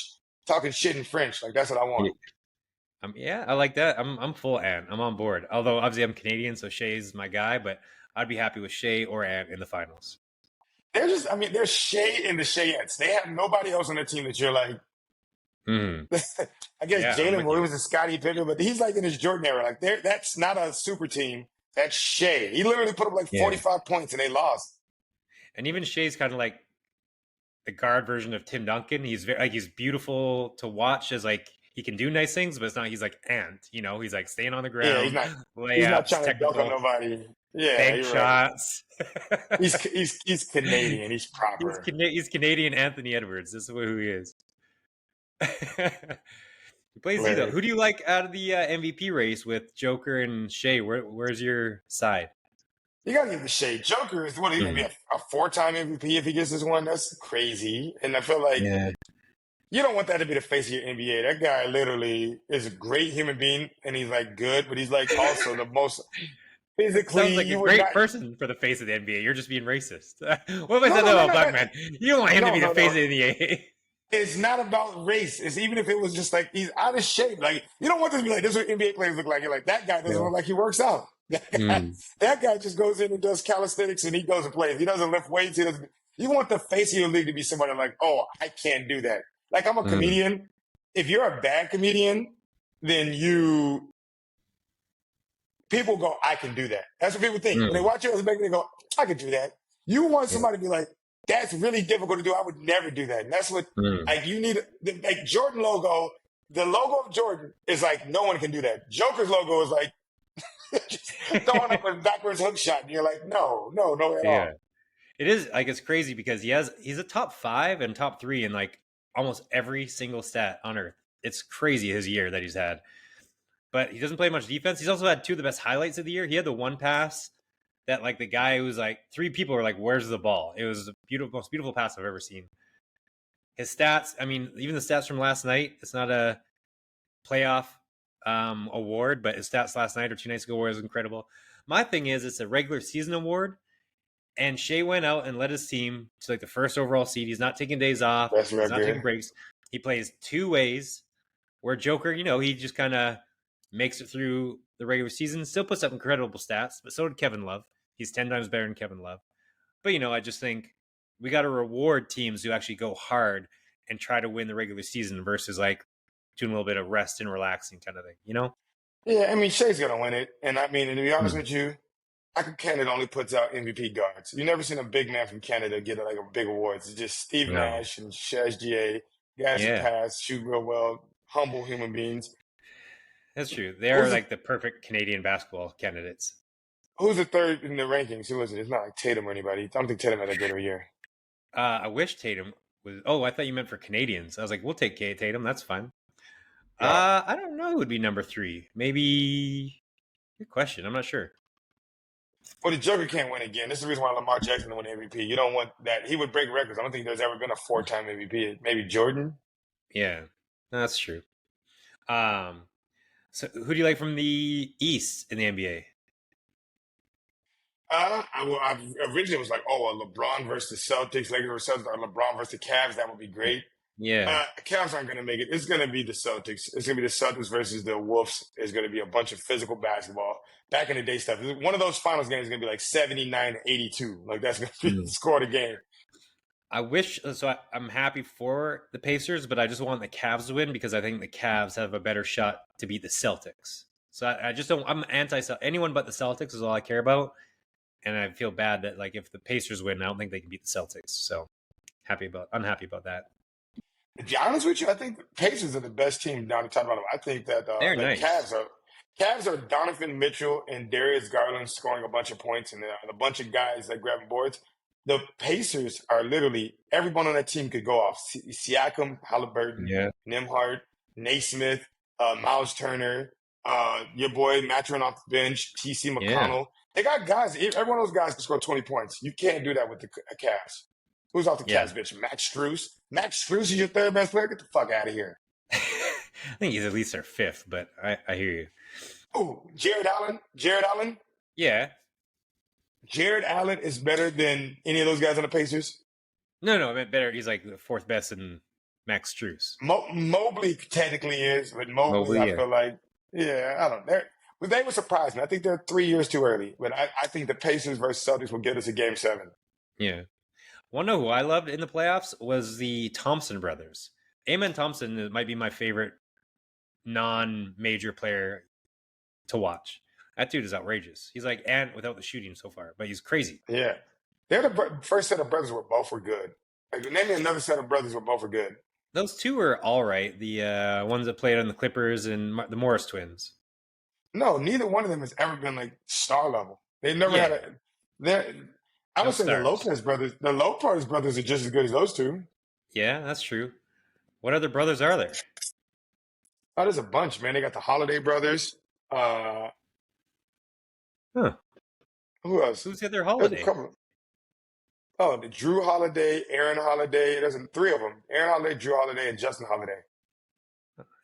Speaker 2: talking shit in French. Like that's what I want.
Speaker 1: Yeah, I like that. I'm full Ant. I'm on board. Although obviously I'm Canadian, so Shai's my guy, but I'd be happy with Shai or Ant in the finals.
Speaker 2: There's Shai and the Shayettes. They have nobody else on their team that you're like. I guess Jalen Williams and Scottie Pippen, but he's like in his Jordan era. Like that's not a super team. That's Shai. He literally put up like 45 points and they lost.
Speaker 1: And even Shai's kind of like the guard version of Tim Duncan. He's he's beautiful to watch as like he can do nice things, but it's not. He's like Ant. You know, he's like staying on the ground.
Speaker 2: Yeah,
Speaker 1: layups,
Speaker 2: he's not trying
Speaker 1: technical,
Speaker 2: to dunk on nobody. Yeah,
Speaker 1: bank shots.
Speaker 2: Right. He's Canadian. He's proper.
Speaker 1: He's Canadian Anthony Edwards. This is who he is. He plays Z though. Who do you like out of the MVP race with Joker and Shai? Where's your side?
Speaker 2: You gotta give the Shai. Joker is what, he's gonna be a 4-time MVP if he gets this one. That's crazy. And I feel like you don't want that to be the face of your NBA. That guy literally is a great human being and he's like good, but he's like also the most physically.
Speaker 1: Sounds like a great person for the face of the NBA. You're just being racist. What if I said that about Black man? You don't want him to be the face of the NBA.
Speaker 2: It's not about race. It's even if it was just like he's out of shape. Like you don't want this to be like this is what NBA players look like. You're like that guy doesn't look like he works out. That guy just goes in and does calisthenics and he goes and plays. He doesn't lift weights. He doesn't. You want the face of your league to be somebody like, oh, I can't do that. Like I'm a comedian. If you're a bad comedian, then people go, I can do that. That's what people think. When they watch you as a big, they go, I can do that. You want
Speaker 1: Yeah.
Speaker 2: somebody to be like, that's really difficult to do. I would never do that. And that's what,
Speaker 1: Mm.
Speaker 2: like, you need, like, Jordan logo, the logo of Jordan is like, no one can do that. Joker's logo is like, just throwing up a backwards hook shot. And you're like, no at all.
Speaker 1: Yeah. It is like it's crazy because he's a top 5 and top 3 in like almost every single stat on earth. It's crazy his year that he's had. But he doesn't play much defense. He's also had 2 of the best highlights of the year. He had the one pass that like the guy was like 3 people were like, "Where's the ball?" It was the most beautiful pass I've ever seen. His stats, I mean, even the stats from last night, it's not a playoff award, but his stats last night or 2 nights ago was incredible. My thing is, it's a regular season award, and Shai went out and led his team to like the first overall seed. He's not taking days off.
Speaker 2: That's
Speaker 1: He's not taking
Speaker 2: good.
Speaker 1: breaks. He plays 2 ways. Where Joker, he just kind of makes it through the regular season, still puts up incredible stats, but so did Kevin Love. He's 10 times better than Kevin Love. But, I just think we got to reward teams who actually go hard and try to win the regular season versus like doing a little bit of rest and relaxing kind of thing,
Speaker 2: Yeah, I mean, Shai's going to win it. And I mean, and to be honest with you, Canada only puts out MVP guards. You've never seen a big man from Canada get like a big awards. It's just Steve
Speaker 1: No.
Speaker 2: Nash and Shai GA, guys who pass, shoot real well, humble human beings.
Speaker 1: That's true. They're like the perfect Canadian basketball candidates.
Speaker 2: Who's the third in the rankings? Who is it? It's not like Tatum or anybody. I don't think Tatum had a good year.
Speaker 1: I wish Tatum was. Oh, I thought you meant for Canadians. I was like, we'll take Tatum. That's fine. No. I don't know who would be number 3. Maybe. Good question. I'm not sure.
Speaker 2: Well, the Joker can't win again. This is the reason why Lamar Jackson won MVP. You don't want that. He would break records. I don't think there's ever been a 4-time MVP. Maybe Jordan.
Speaker 1: Yeah, that's true. So who do you like from the East in the NBA?
Speaker 2: I originally was like, LeBron versus the Celtics, Lakers versus Celtics, or LeBron versus the Cavs. That would be great.
Speaker 1: Yeah.
Speaker 2: Cavs aren't going to make it. It's going to be the Celtics. It's going to be the Celtics versus the Wolves. It's going to be a bunch of physical basketball. Back in the day stuff. One of those finals games is going to be like 79-82. Like that's going to be the score of the game.
Speaker 1: I wish so. I'm happy for the Pacers, but I just want the Cavs to win because I think the Cavs have a better shot to beat the Celtics. So I just don't. I'm anti anyone but the Celtics is all I care about, and I feel bad that like if the Pacers win, I don't think they can beat the Celtics. So unhappy about that.
Speaker 2: To be honest with you, I think the Pacers are the best team down the top bottom. I think that
Speaker 1: they're
Speaker 2: the
Speaker 1: nice.
Speaker 2: Cavs are Donovan Mitchell and Darius Garland scoring a bunch of points and a bunch of guys that grabbing boards. The Pacers are literally everyone on that team could go off. Siakam, Haliburton, Nembhard, Naismith, Miles Turner, your boy Mathurin off the bench, TC McConnell. They got guys. Every one of those guys can score 20 points. You can't do that with the Cavs. Who's off the Cavs bench? Max Strus. Max Strus is your third best player? Get the fuck out of here.
Speaker 1: I think he's at least their 5th, but I hear you.
Speaker 2: Oh, Jared Allen? Yeah. Jared Allen is better than any of those guys on the Pacers?
Speaker 1: No, I meant better. He's like the 4th best in Max Strus.
Speaker 2: Mobley technically is, but Mobley I feel like, I don't know. But they were surprised me. I think they're 3 years too early. But I think the Pacers versus Celtics will get us a Game 7.
Speaker 1: Yeah. Want to know who I loved in the playoffs was the Thompson brothers. Amen Thompson might be my favorite non-major player to watch. That dude is outrageous. He's like Ant without the shooting so far, but he's crazy.
Speaker 2: Yeah. They're the first set of brothers where both were good. Like, name me another set of brothers where both were good.
Speaker 1: Those 2 were all right. The ones that played on the Clippers and the Morris twins.
Speaker 2: No, neither one of them has ever been like star level. They never had I would say the Lopez brothers. The Lopez brothers are just as good as those 2.
Speaker 1: Yeah, that's true. What other brothers are there?
Speaker 2: Oh, there's a bunch, man. They got the Holiday brothers. Who else?
Speaker 1: Who's the other Holiday?
Speaker 2: The Drew Holiday, Aaron Holiday. There's 3 of them. Aaron Holiday, Drew Holiday, and Justin Holiday.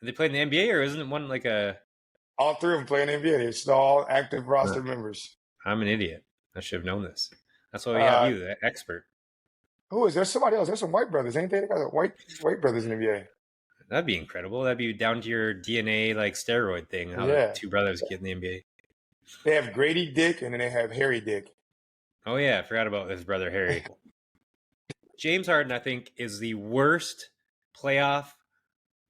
Speaker 1: They play in the NBA, or isn't one like a...
Speaker 2: All 3 of them play in the NBA. They're still all active roster members.
Speaker 1: I'm an idiot. I should have known this. That's why we have you, the expert.
Speaker 2: Who is there? Somebody else. There's some white brothers, ain't they? They got white brothers in the NBA.
Speaker 1: That'd be incredible. That'd be down to your DNA like steroid thing. How the 2 brothers get in the NBA.
Speaker 2: They have Grady Dick and then they have Harry Dick.
Speaker 1: Oh yeah, I forgot about his brother Harry. James Harden, I think, is the worst playoff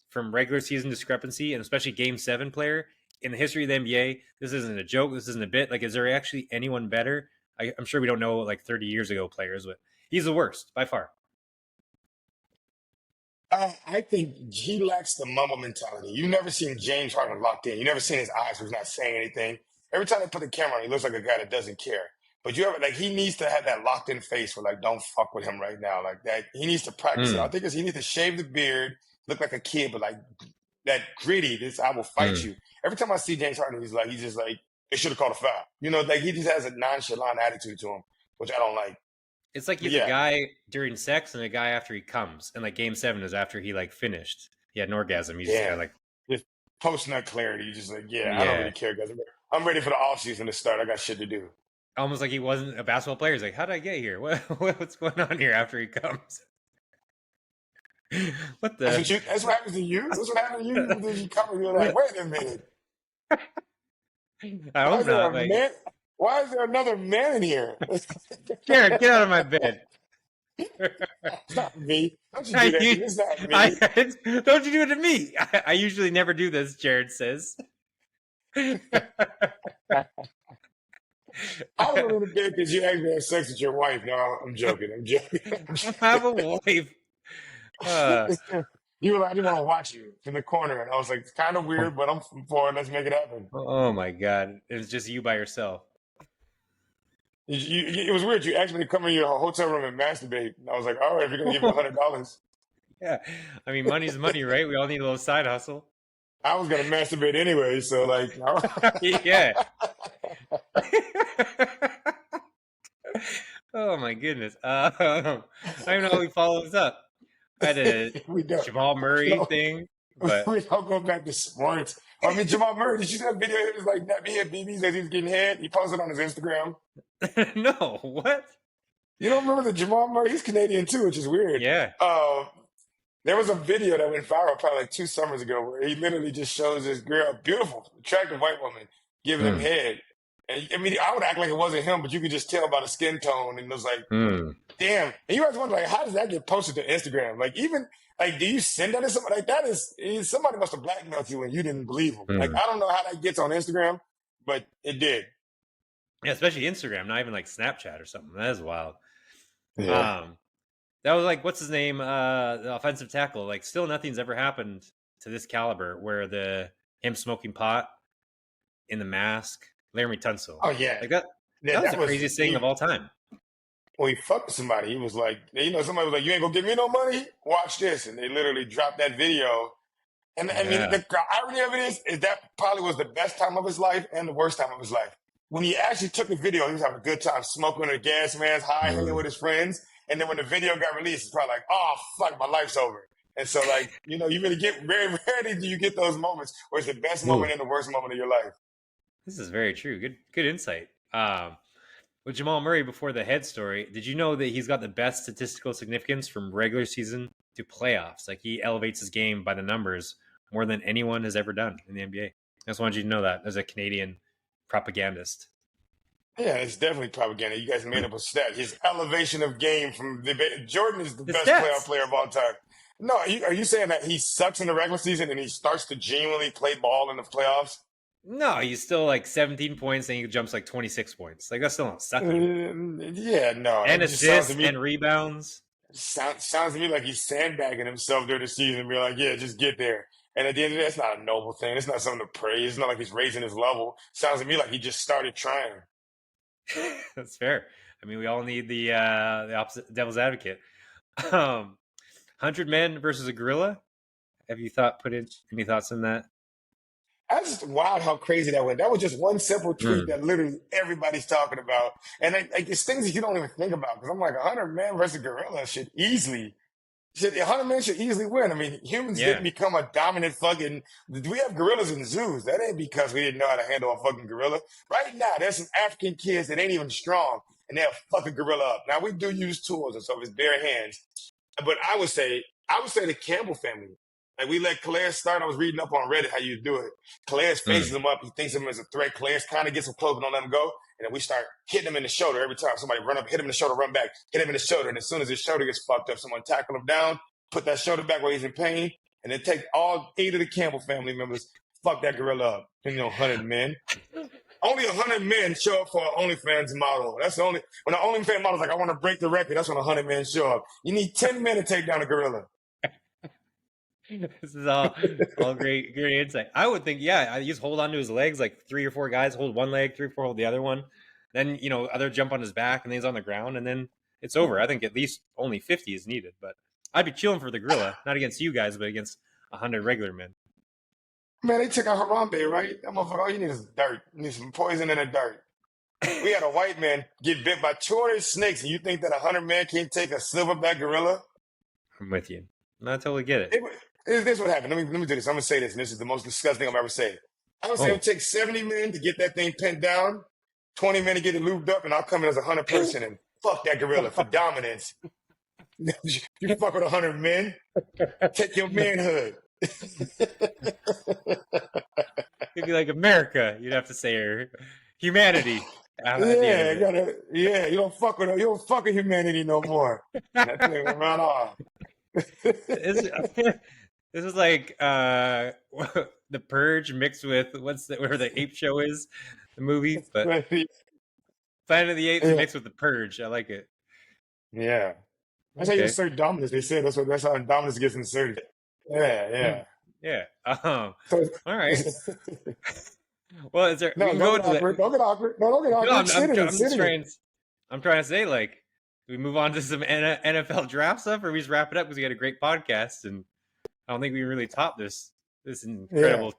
Speaker 1: from regular season discrepancy, and especially Game 7 player in the history of the NBA. This isn't a joke. This isn't a bit. Like, is there actually anyone better? I'm sure we don't know like 30 years ago players, but he's the worst by far.
Speaker 2: I think he lacks the mumble mentality. You've never seen James Harden locked in. You never seen his eyes where he's not saying anything. Every time they put the camera on, he looks like a guy that doesn't care. But you ever like he needs to have that locked in face where like don't fuck with him right now. Like that he needs to practice it. I
Speaker 1: Mm,
Speaker 2: think he needs to shave the beard, look like a kid, but like that gritty, this I will fight
Speaker 1: mm.
Speaker 2: you. Every time I see James Harden, he's just like, they should have called a foul. You know, like he just has a nonchalant attitude to him, which I don't like.
Speaker 1: It's like
Speaker 2: But
Speaker 1: he's a
Speaker 2: yeah,
Speaker 1: guy during sex and a guy after he comes, and like Game 7 is after he like finished. He had an orgasm. He's just kind
Speaker 2: damn.
Speaker 1: of like,
Speaker 2: Just post nut clarity. Just like, yeah, I don't
Speaker 1: yeah,
Speaker 2: really care, guys. I'm ready for the off season to start. I got shit to do.
Speaker 1: almost like he wasn't a basketball player. He's like, how did I get here? What's going on here after he comes? What the?
Speaker 2: That's what happens to you. That's what happened to you. You come and you're like, wait a minute.
Speaker 1: I
Speaker 2: Why
Speaker 1: hope
Speaker 2: is there a
Speaker 1: not. Like,
Speaker 2: man? Why is there another man in here?
Speaker 1: Jared, get out of my bed.
Speaker 2: It's not me. Don't you do that to me. It's not me.
Speaker 1: Don't you do it to me? I usually never do this, Jared says.
Speaker 2: I was going to bed because you asked me to have sex with your wife. No, I'm joking. I'm joking.
Speaker 1: I have a wife.
Speaker 2: You were like, I didn't want to watch you from the corner. And I was like, it's kind of weird, but I'm for it. Let's make it happen.
Speaker 1: Oh my God. It was just you by yourself.
Speaker 2: It was weird. You asked me to come in your hotel room and masturbate. And I was like, all right, if you're going to give me $100.
Speaker 1: Yeah. I mean, money's money, right? We all need a little side hustle.
Speaker 2: I was going to masturbate anyway. So, like, no.
Speaker 1: Yeah. Oh my goodness. I don't know how he follows up. I had a
Speaker 2: We don't.
Speaker 1: Jamal Murray
Speaker 2: No.
Speaker 1: thing, but
Speaker 2: We don't go back to sports. I mean, Jamal Murray, did you see that video? It was like, he had BBs as he was getting head. He posted on his Instagram.
Speaker 1: no, what?
Speaker 2: You don't remember the Jamal Murray? He's Canadian too, which is weird.
Speaker 1: Yeah.
Speaker 2: There was a video that went viral probably like 2 summers ago where he literally just shows this girl, beautiful, attractive white woman, giving him
Speaker 1: Mm,
Speaker 2: head. And I mean, I would act like it wasn't him, but you could just tell by the skin tone. And it was like,
Speaker 1: mm,
Speaker 2: damn. And you always wonder, like, how does that get posted to Instagram? Like, even, like, do you send that to somebody? Like, somebody must have blackmailed you and you didn't believe him. Like,
Speaker 1: mm.
Speaker 2: I don't know how that gets on Instagram, but it did.
Speaker 1: Yeah, especially Instagram, not even like Snapchat or something. That is wild.
Speaker 2: Yeah.
Speaker 1: That was like, what's his name? The offensive tackle. Like, still nothing's ever happened to this caliber where him smoking pot in the mask, Laramie Tunsil.
Speaker 2: Oh, yeah.
Speaker 1: Like that
Speaker 2: Yeah,
Speaker 1: was the craziest thing of all time.
Speaker 2: when he fucked somebody, he was like, somebody was like, you ain't gonna give me no money? Watch this. And they literally dropped that video. And I mean,
Speaker 1: Yeah.
Speaker 2: the irony of it is that probably was the best time of his life and the worst time of his life. When he actually took the video, he was having a good time smoking in a gas mask, high, hanging with his friends. And then when the video got released, it's probably like, oh, fuck, my life's over. And so, like, you really get very rarely do you get those moments where it's the best moment and the worst moment of your life.
Speaker 1: This is very true. Good insight. With Jamal Murray before the head story, did you know that he's got the best statistical significance from regular season to playoffs? Like he elevates his game by the numbers more than anyone has ever done in the NBA. I just wanted you to know that as a Canadian propagandist.
Speaker 2: Yeah, it's definitely propaganda. You guys made up a stat. His elevation of game from Jordan is the best
Speaker 1: stats.
Speaker 2: playoff player of all time. No, are you saying that he sucks in the regular season and he starts to genuinely play ball in the playoffs?
Speaker 1: No, he's still like 17 points and he jumps like 26 points. Like that's still not sucking.
Speaker 2: Yeah, no.
Speaker 1: And
Speaker 2: It just sounds
Speaker 1: assists
Speaker 2: to me,
Speaker 1: and rebounds.
Speaker 2: sounds to me like he's sandbagging himself during the season and be like, yeah, just get there. And at the end of the day, it's not a noble thing. It's not something to praise. It's not like he's raising his level. Sounds to me like he just started trying.
Speaker 1: That's fair. I mean, we all need the opposite devil's advocate. 100 men versus a gorilla. Have you put in any thoughts on that?
Speaker 2: That's just wild how crazy that went. That was just one simple tweet that literally everybody's talking about. And it's things that you don't even think about. Because I'm like, 100 men versus gorilla should 100 men should easily win. I mean, humans
Speaker 1: Yeah.
Speaker 2: didn't become a dominant fucking. We have gorillas in zoos. That ain't because we didn't know how to handle a fucking gorilla. Right now, there's some African kids that ain't even strong and they'll fuck a gorilla up. Now, we do use tools and so it's bare hands. But I would say the Campbell family. Like we let Calais start. I was reading up on Reddit how you do it. Calais faces him up. He thinks of him as a threat. Calais kind of gets him close, but don't let him go. And then we start hitting him in the shoulder every time. Somebody run up, hit him in the shoulder, run back, hit him in the shoulder. And as soon as his shoulder gets fucked up, someone tackle him down, put that shoulder back where he's in pain, and then take all 8 of the Campbell family members, fuck that gorilla up. 100 men. only 100 men show up for an OnlyFans model. That's the only when an OnlyFans model's like, I want to break the record. That's when 100 men show up. You need 10 men to take down a gorilla.
Speaker 1: This is all great insight. I would think, yeah, you just hold onto his legs, like 3 or 4 guys hold one leg, 3 or 4 hold the other one. Then other jump on his back, and then he's on the ground, and then it's over. I think at least only 50 is needed, but I'd be chilling for the gorilla, not against you guys, but against 100 regular men.
Speaker 2: Man, they took out Harambe, right? That motherfucker, all you need is dirt. You need some poison in the dirt. We had a white man get bit by 200 snakes, and you think that 100 men can't take a silverback gorilla?
Speaker 1: I'm with you. I totally get it.
Speaker 2: This is what happened. Let me do this. I'm gonna say this, and this is the most disgusting thing I've ever said. I would say it would take 70 men to get that thing pinned down, 20 men to get it lubed up, and I'll come in as 100 person and fuck that gorilla for dominance. You fuck with 100 men, take your manhood.
Speaker 1: It'd be like America, you'd have to say, or humanity.
Speaker 2: You don't fuck with humanity no more. That thing went right off.
Speaker 1: This is like the Purge mixed with whatever the ape show is, the movie, but Planet of the Apes mixed with the Purge. I like it.
Speaker 2: Yeah, that's how you insert dominance. They said that's how dominance gets inserted. Yeah. All
Speaker 1: right. Well, is there?
Speaker 2: Don't get awkward.
Speaker 1: I'm trying to say, like, do we move on to some NFL draft stuff, or we just wrap it up because we had a great podcast, and I don't think we really topped this incredible.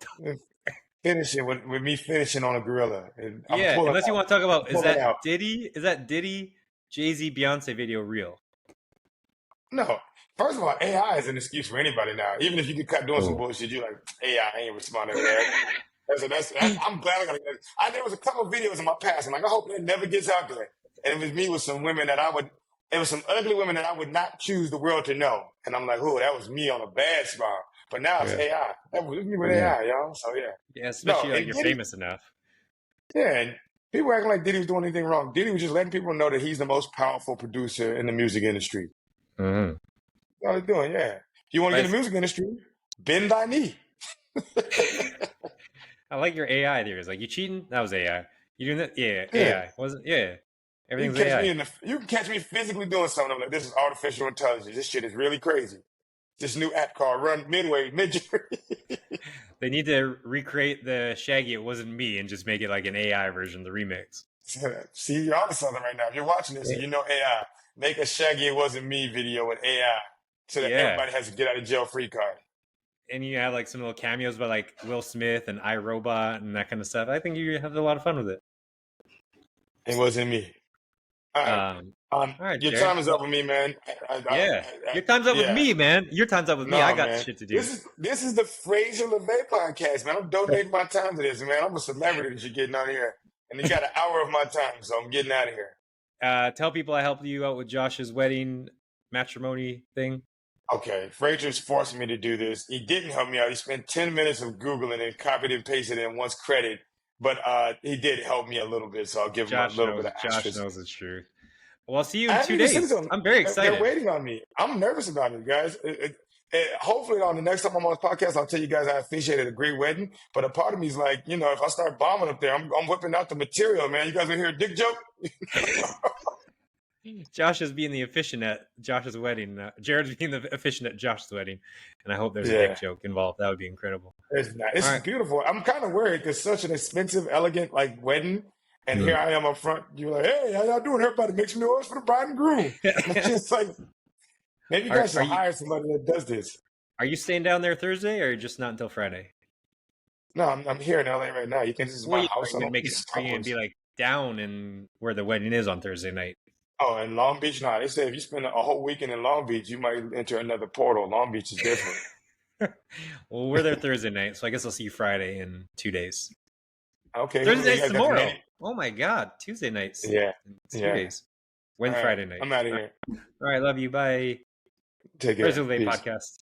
Speaker 2: Finish it with me finishing on a gorilla.
Speaker 1: Unless you want to talk about is that Diddy Jay-Z Beyonce video real? No.
Speaker 2: First of all, AI is an excuse for anybody now. Even if you get caught doing some bullshit, you're like, AI ain't responding to that. I'm glad I got it. There was a couple of videos in my past. I'm like, I hope that never gets out there. And it was me with some women it was some ugly women that I would not choose the world to know. And I'm like, that was me on a bad spot. But now it's AI. That was me with AI, y'all. So yeah.
Speaker 1: Yeah, especially like you're famous enough.
Speaker 2: Yeah, and people acting like Diddy was doing anything wrong. Diddy was just letting people know that he's the most powerful producer in the music industry.
Speaker 1: Mm-hmm.
Speaker 2: That's what he's doing, yeah. If you want to get in the music industry, bend thy knee.
Speaker 1: I like your AI theories. Like, you cheating? That was AI. You doing that? Yeah. AI. Wasn't? Yeah. Everything's AI.
Speaker 2: You can catch me physically doing something. I'm like, this is artificial intelligence. This shit is really crazy. This new app called Run Mid-Journey.
Speaker 1: They need to recreate the Shaggy It Wasn't Me and just make it like an AI version, the remix.
Speaker 2: See, you're onto something right now. If you're watching this and you know AI, make a Shaggy It Wasn't Me video with AI so that everybody has a get out of jail free card.
Speaker 1: And you have like some little cameos by like Will Smith and iRobot and that kind of stuff. I think you have a lot of fun with it.
Speaker 2: It wasn't me. All right, your time is up with me, man.
Speaker 1: Your time's up with me, man. Your time's up with me. I got shit to do.
Speaker 2: This is the Fraser LeVay podcast, man. I'm donating my time to this, man. I'm a celebrity that you're getting on here. And you got an hour of my time, so I'm getting out of here.
Speaker 1: Tell people I helped you out with Josh's wedding matrimony thing.
Speaker 2: Okay, Fraser's forcing me to do this. He didn't help me out. He spent 10 minutes of Googling and copied and pasted it in once credit. But he did help me a little bit, so I'll give him a little bit of
Speaker 1: Josh knows it's true. Well, I'll see you in 2 days. I'm very excited.
Speaker 2: They're waiting on me. I'm nervous about it, guys. Hopefully, on the next time I'm on this podcast, I'll tell you guys I officiated a great wedding. But a part of me is like, if I start bombing up there, I'm whipping out the material, man. You guys want to hear a dick joke?
Speaker 1: Josh is being the officiant at Josh's wedding. Jared's being the officiant at Josh's wedding. And I hope there's a dick joke involved. That would be incredible.
Speaker 2: It's nice. It's beautiful. I'm kind of worried because such an expensive, elegant wedding. And here I am up front. You're like, hey, how y'all doing? Everybody make some noise for the bride and groom. It's just like, maybe you guys should hire somebody that does this.
Speaker 1: Are you staying down there Thursday or just not until Friday?
Speaker 2: No, I'm here in LA right now. You think this is my house?
Speaker 1: Are you going to be like down in where the wedding is on Thursday night?
Speaker 2: Oh, in Long Beach? No, they say if you spend a whole weekend in Long Beach, you might enter another portal. Long Beach is different.
Speaker 1: Well, we're there Thursday night, so I guess I'll see you Friday in 2 days.
Speaker 2: Okay.
Speaker 1: Thursday night's tomorrow. Oh my God, Tuesday nights.
Speaker 2: Yeah.
Speaker 1: 2 days. Friday night.
Speaker 2: I'm out of here.
Speaker 1: All right, love you. Bye.
Speaker 2: Take care.
Speaker 1: Fraser LeVay podcast.